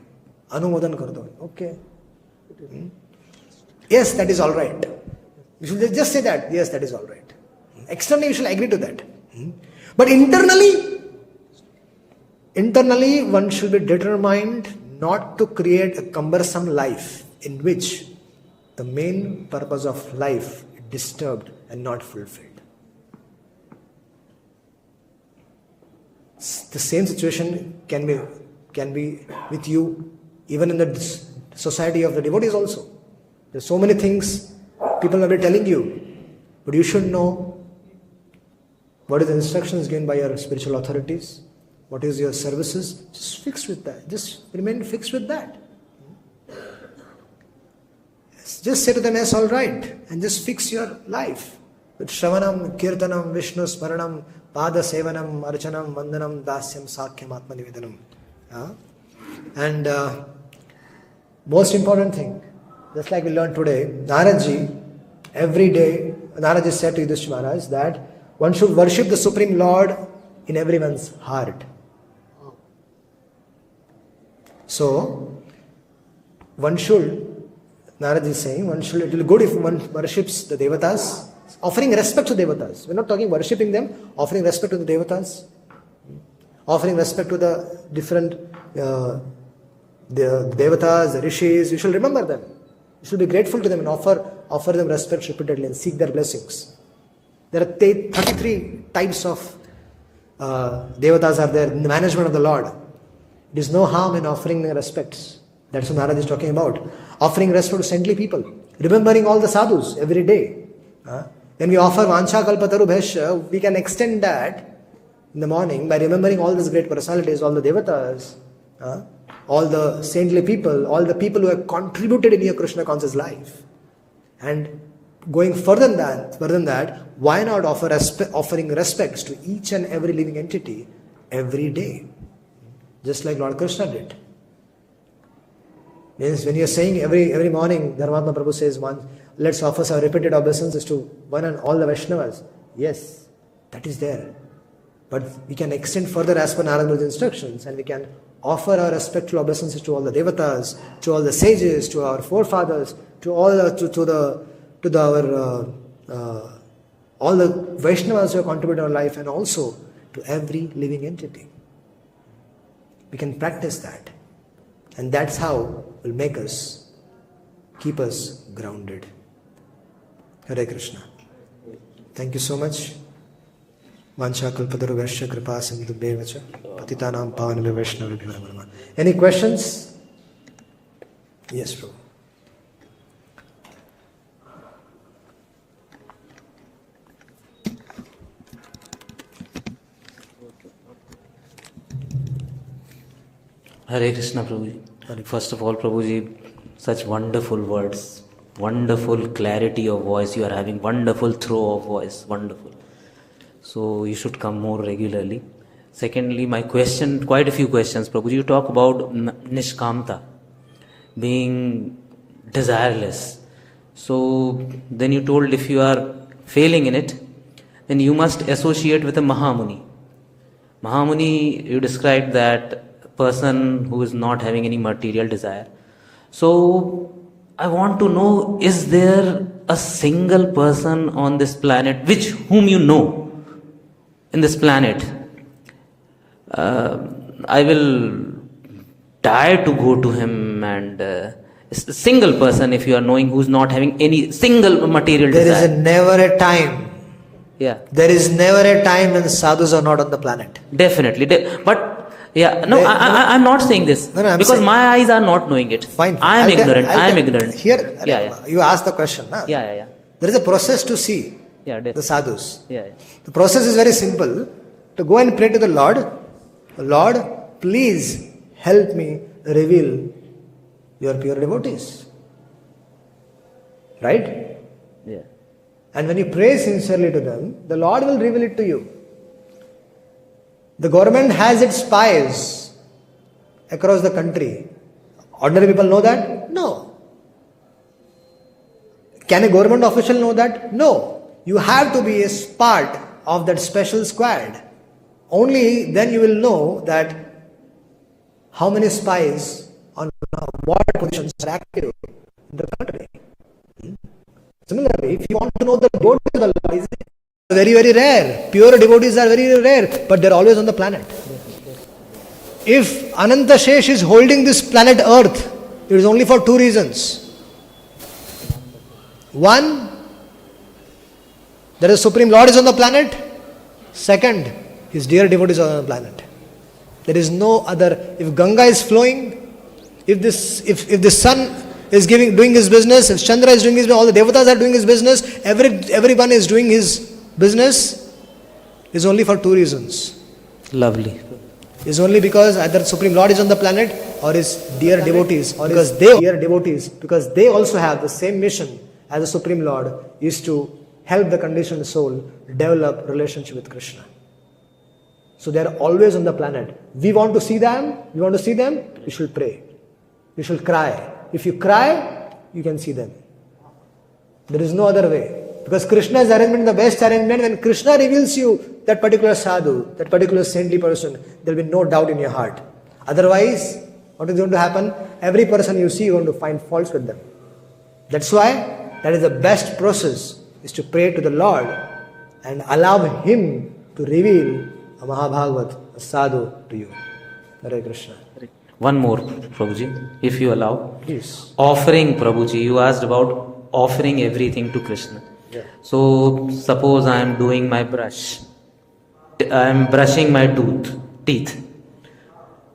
Anumodan kar do. Okay. Yes, that is all right. You should just say that. Yes, that is all right. Externally, you should agree to that. But internally, one should be determined not to create a cumbersome life in which the main purpose of life is disturbed and not fulfilled. The same situation can be with you even in the society of the devotees also. There are so many things people will be telling you, but you should know what is the instructions given by your spiritual authorities, what is your services. Just fix with that. Just remain fixed with that. Just say to them, yes, all right, and just fix your life with Shravanam, Kirtanam, Vishnu Smaranam, Pada Sevanam, Archanam, Vandanam, Dasyam, Sakhyam, Atma Nivedanam. And most important thing, just like we learned today, Naradji, every day, Naradji said to Yudhishthira Maharaj that one should worship the Supreme Lord in everyone's heart. So, Narad is saying, it will be good if one worships the Devatas, offering respect to Devatas. We're not talking worshipping them, offering respect to the Devatas, offering respect to the different the Devatas, the Rishis. You should remember them. You should be grateful to them and offer them respect repeatedly and seek their blessings. There are 33 types of Devatas are there in the management of the Lord. There is no harm in offering their respects. That's what Narad is talking about. Offering respect to saintly people. Remembering all the sadhus every day. When we offer Vancha Kalpataru Bheshya, we can extend that in the morning by remembering all these great personalities, all the Devatas, all the saintly people, all the people who have contributed in your Krishna conscious life. And going further than that, why not offering respects to each and every living entity every day? Just like Lord Kṛṣṇa did. Means when you are saying every morning, Dharmatma Prabhu says, let's offer our repeated obeisances to one and all the Vaishnavas. Yes, that is there. But we can extend further as per Narad Muni's instructions, and we can offer our respectful obeisances to all the Devatas, to all the sages, to our forefathers, to all the all the Vaishnavas who have contributed to our life, and also to every living entity. We can practice that, and that's how it will keep us grounded. Hare Krishna. Thank you so much. Vancha kalpataru vaishya kripa sindhubheva cha patitanam pavanabhyo vaishnavabhyo namo namah. Any questions? Yes, Prabhu. Hare Krishna, Prabhuji. First of all, Prabhuji, such wonderful words, wonderful clarity of voice you are having, wonderful throw of voice, wonderful. So you should come more regularly. Secondly, my question, quite a few questions, Prabhuji. You talk about nishkamta, being desireless. So then you told if you are failing in it, then you must associate with a Mahamuni. Mahamuni, you described that person who is not having any material desire. So I want to know, is there a single person on this planet whom you know in this planet? I will die to go to him, and a single person, if you are knowing, who's not having any single material desire. There is never a time. Yeah. There is never a time when sadhus are not on the planet. Definitely. But yeah, no, I'm not saying this. No, I'm because saying, my eyes are not knowing it. Fine. I am ignorant. Here, yeah. You asked the question. Nah? Yeah. There is a process to see the sadhus. Yeah. The process is very simple. To go and pray to the Lord, please help me reveal your pure devotees. Right? Yeah. And when you pray sincerely to them, the Lord will reveal it to you. The government has its spies across the country. Ordinary people know that? No. Can a government official know that? No. You have to be a part of that special squad. Only then you will know that how many spies on what positions are active in the country. Similarly, if you want to know the devotees of the Lord, is very, very rare. Pure devotees are very rare, but they are always on the planet. If Ananta Shesh is holding this planet Earth, it is only for two reasons. One, that the Supreme Lord is on the planet. Second, His dear devotees are on the planet. There is no other. If Ganga is flowing, if the sun is doing his business, if Chandra is doing his business, all the devatas are doing his business, everyone is doing his business, is only for two reasons. Lovely. Is only because either Supreme Lord is on the planet or his dear devotees, because they also have the same mission as the Supreme Lord, is to help the conditioned soul develop relationship with Krishna. So they are always on the planet. We want to see them, you should pray. You should cry. If you cry, you can see them. There is no other way. Because Krishna's arrangement is the best arrangement. When Krishna reveals you that particular sadhu, that particular saintly person, there will be no doubt in your heart. Otherwise, what is going to happen? Every person you see, you are going to find faults with them. That's why that is the best process, is to pray to the Lord and allow Him to reveal a Mahabhagavat, a sadhu to you. Hare Krishna. One more, Prabhuji, if you allow. Yes. Offering, Prabhuji. You asked about offering everything to Krishna. Yeah. So, suppose I am doing my brush. I am brushing my teeth.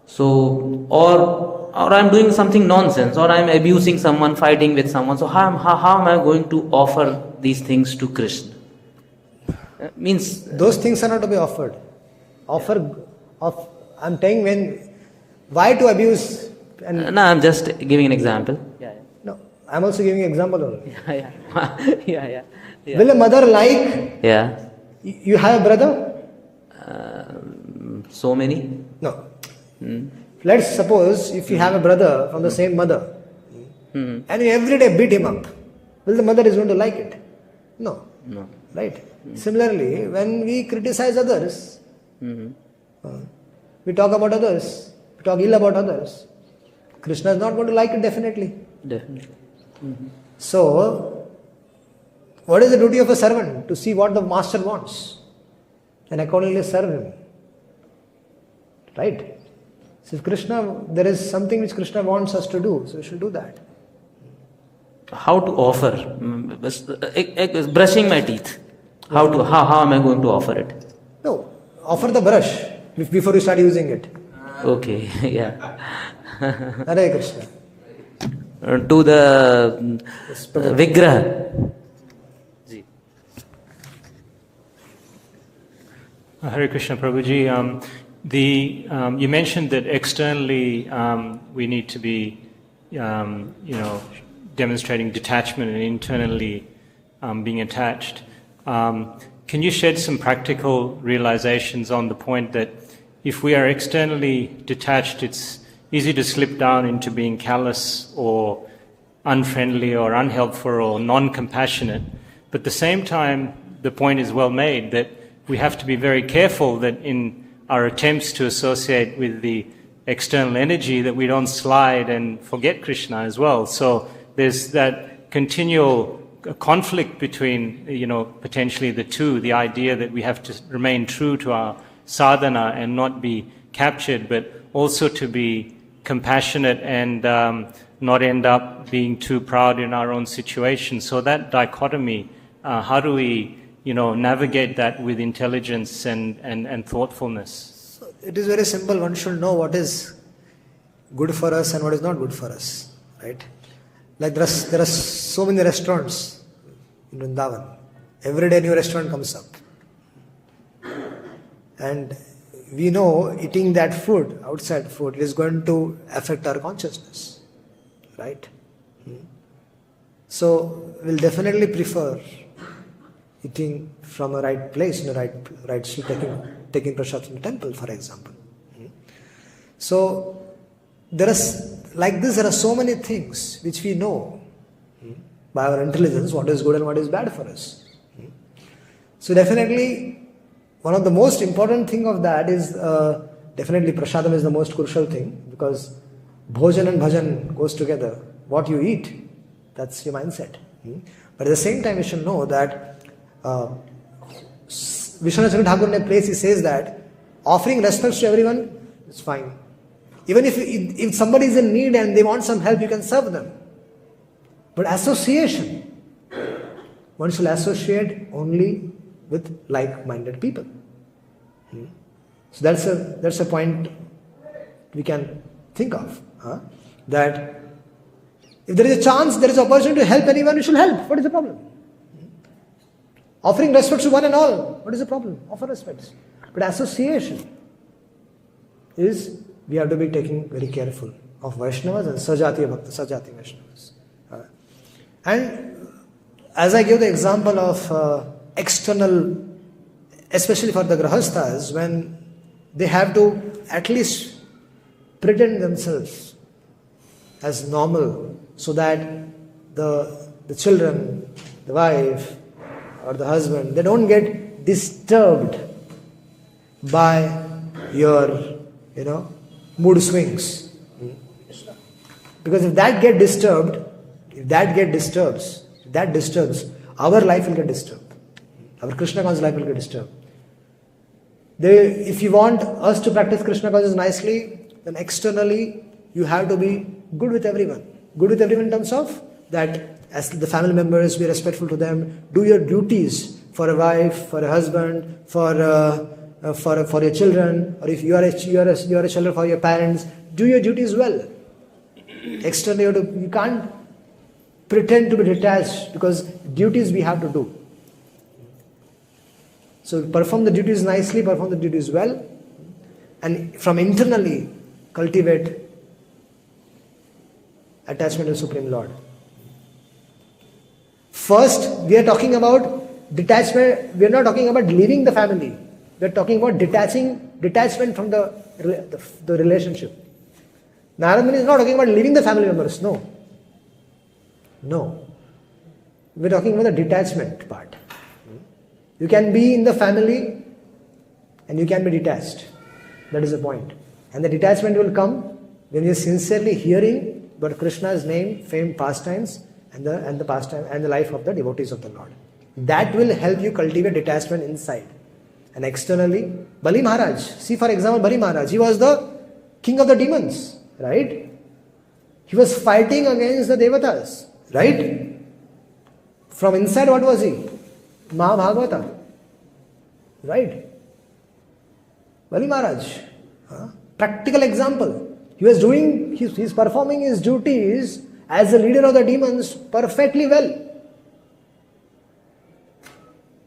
So, or I am doing something nonsense, or I am abusing someone, fighting with someone. So, how am I going to offer these things to Krishna? Means those things are not to be offered. I'm saying why to abuse? No, I'm just giving an example. Yeah. No, I'm also giving an example only. Yeah. Will a mother like? Yeah. You have a brother? So many? No. Let's suppose if you have a brother from the same mother, and you every day beat him up, will the mother is going to like it? No. Right? Similarly, when we criticize others, we talk about others, we talk ill about others, Krishna is not going to like it definitely. So, what is the duty of a servant? To see what the master wants and accordingly serve him. Right? So if there is something which Krishna wants us to do, so we should do that. How to offer? Brushing my teeth. How am I going to offer it? No, offer the brush before you start using it. Okay, yeah. Hare Krishna. To the Vigraha. Hare Krishna, Prabhuji. You mentioned that externally we need to be, demonstrating detachment, and internally being attached. Can you shed some practical realizations on the point that if we are externally detached, it's easy to slip down into being callous or unfriendly or unhelpful or non-compassionate. But at the same time, the point is well made that we have to be very careful that in our attempts to associate with the external energy that we don't slide and forget Krishna as well. So there's that continual conflict between, potentially the two, the idea that we have to remain true to our sadhana and not be captured, but also to be compassionate and not end up being too proud in our own situation. So that dichotomy, how do we, navigate that with intelligence and thoughtfulness? So it is very simple. One should know what is good for us and what is not good for us, right? Like there are so many restaurants in Vrindavan. Every day new restaurant comes up. And we know eating that food, outside food, is going to affect our consciousness, right? So we'll definitely prefer eating from a right place, in a right street, taking prasad from the temple, for example. So there are so many things which we know by our intelligence what is good and what is bad for us. So definitely one of the most important thing of that is definitely prasadam is the most crucial thing, because bhojan and bhajan goes together. What you eat, that's your mindset. But at the same time, you should know that Vishwanath Thakur in a place he says that offering respects to everyone is fine. Even if somebody is in need and they want some help, you can serve them. But association, one should associate only with like-minded people. So that's a point we can think of. That if there is a chance, there is an opportunity to help anyone, you should help. What is the problem? Offering respect to one and all, what is the problem? Offer respect. But association is, we have to be taking very careful of Vaishnavas and Sajati Bhakta, Sajati Vaishnavas. And as I give the example of external, especially for the Grahasthas, when they have to at least pretend themselves as normal so that the children, the wife or the husband, they don't get disturbed by your, mood swings. Because if that disturbs, our life will get disturbed. Our Krishna conscious life will get disturbed. If you want us to practice Krishna consciousness nicely, then externally you have to be good with everyone. Good with everyone in terms of that as the family members, be respectful to them, do your duties for a wife, for a husband, for your children, or if you are a children for your parents, do your duties well. Externally you can't pretend to be detached, because duties we have to do. So perform the duties nicely, perform the duties well, and from internally cultivate attachment to Supreme Lord. First, we are talking about detachment. We are not talking about leaving the family. We are talking about detachment from the relationship. Narada Muni is not talking about leaving the family members. No. We are talking about the detachment part. You can be in the family and you can be detached. That is the point. And the detachment will come when you are sincerely hearing about Krishna's name, fame, pastimes, and the pastime and the life of the devotees of the Lord. That will help you cultivate detachment inside. And externally, Bali Maharaj. See, for example, Bali Maharaj. He was the king of the demons, right? He was fighting against the devatas, right? From inside, what was he? Mahabhagavata, right? Bali Maharaj. Practical example. He was doing, he's performing his duties as the leader of the demons perfectly well.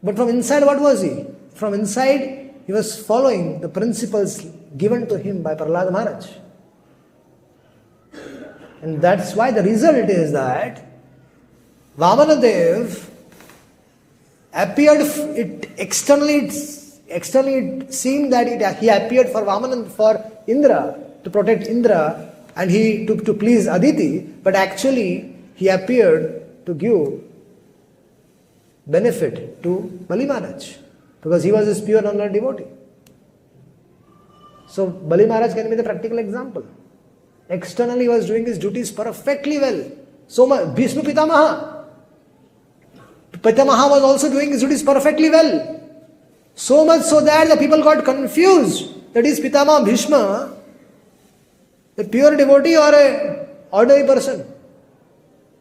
But from inside, what was he? From inside, he was following the principles given to him by Prahlada Maharaj. And that's why the result is that Vamanadev appeared, externally externally it seemed that he appeared for Vamana, for Indra, to protect Indra, and to please Aditi, but actually he appeared to give benefit to Bali Maharaj, because he was his pure non-lord devotee. So Bali Maharaj can be the practical example. Externally he was doing his duties perfectly well. So much, Bhishma Pitamaha was also doing his duties perfectly well. So much so that the people got confused that is Pitamaha Bhishma a pure devotee or a ordinary person.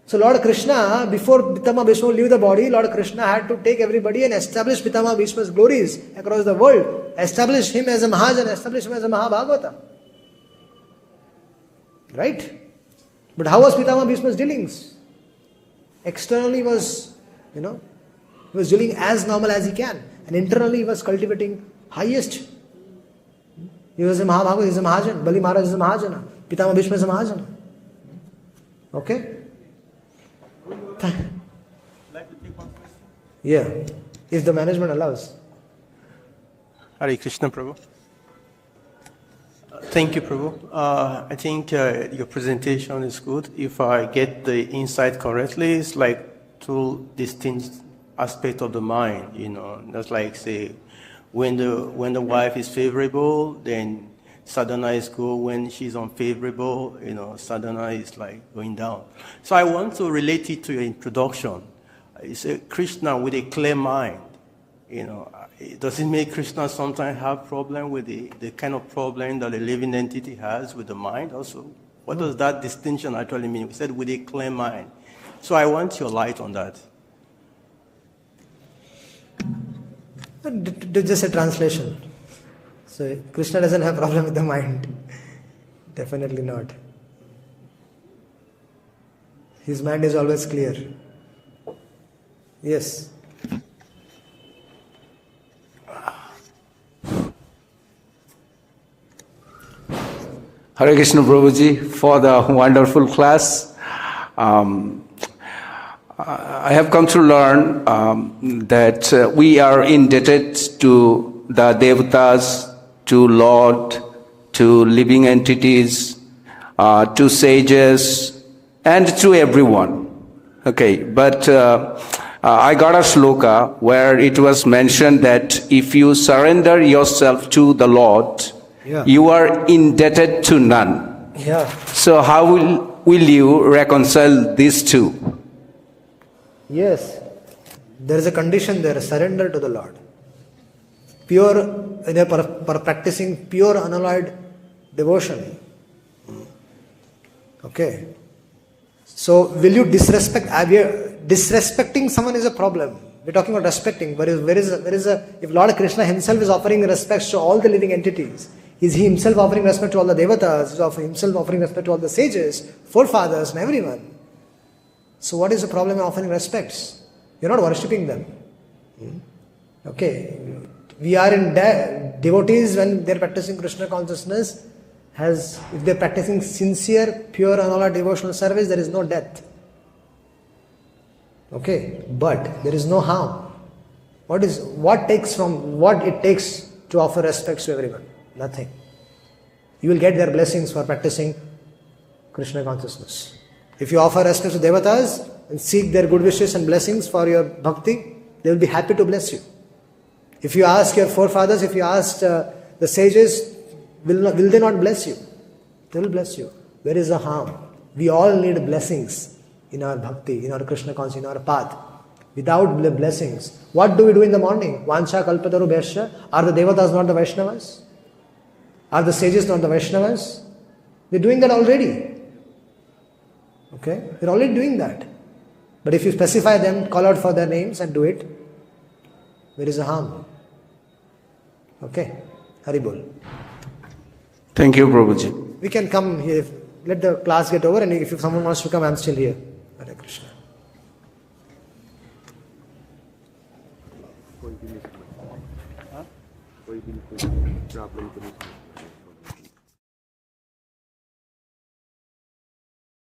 So Lord Kṛṣṇa, before Pitamaha Bhishma would leave the body, Lord Kṛṣṇa had to take everybody and establish Pitamaha Bhishma's glories across the world. Establish him as a Mahajan, establish him as a Mahabhagavata. Right? But how was Pitamaha Bhishma's dealings? Externally was, he was dealing as normal as he can. And internally he was cultivating highest. He was a Mahabhagavata, he was a Mahajan. Bali Maharaj is a Mahajana. Pitamaha Bhishma is a Mahajana. Okay? Yeah, if the management allows. Hare Krishna, Prabhu. Thank you, Prabhu. I think your presentation is good. If I get the insight correctly, it's like two distinct aspects of the mind. That's like, say, when the wife is favorable, then sadhana is good. When she's unfavorable, sadhana is like going down. So I want to relate it to your introduction. You say Krishna with a clear mind. Does it make Krishna sometimes have problem with the kind of problem that a living entity has with the mind also? What does that distinction actually mean? We said with a clear mind. So I want your light on that. Just a translation. So Krishna doesn't have problem with the mind. Definitely not. His mind is always clear. Yes. Hare Krishna Prabhuji, for the wonderful class. I have come to learn that we are indebted to the devatas, to Lord, to living entities, to sages, and to everyone. Okay, but I got a sloka where it was mentioned that if you surrender yourself to the Lord, you are indebted to none. Yeah. So how will you reconcile these two? Yes. There is a condition there, surrender to the Lord. Pure, practicing pure unalloyed devotion. Okay. So will you disrespect? Disrespecting someone is a problem. We're talking about respecting. If Lord Kṛṣṇa himself is offering respect to all the living entities, is he himself offering respect to all the devatas? Is he himself offering respect to all the sages, forefathers, and everyone? So what is the problem in offering respects? You're not worshipping them. Okay. We are in devotees when they're practicing Krishna consciousness. If they're practicing sincere, pure, unalloyed devotional service, there is no death. Okay. But there is no harm. What it takes to offer respects to everyone? Nothing. You will get their blessings for practicing Krishna consciousness. If you offer respect to devatas and seek their good wishes and blessings for your bhakti, they will be happy to bless you. If you ask your forefathers, if you ask the sages, will they not bless you? They will bless you. Where is the harm? We all need blessings in our bhakti, in our Krishna consciousness, in our path. Without blessings, what do we do in the morning? Vancha kalpataru bhaishya. Are the devatas not the Vaishnavas? Are the sages not the Vaishnavas? They're doing that already. Okay? They're already doing that. But if you specify them, call out for their names and do it, there is a harm. Okay? Haribol. Thank you, Prabhuji. We can come here. Let the class get over, and if someone wants to come, I'm still here. Hare Krishna.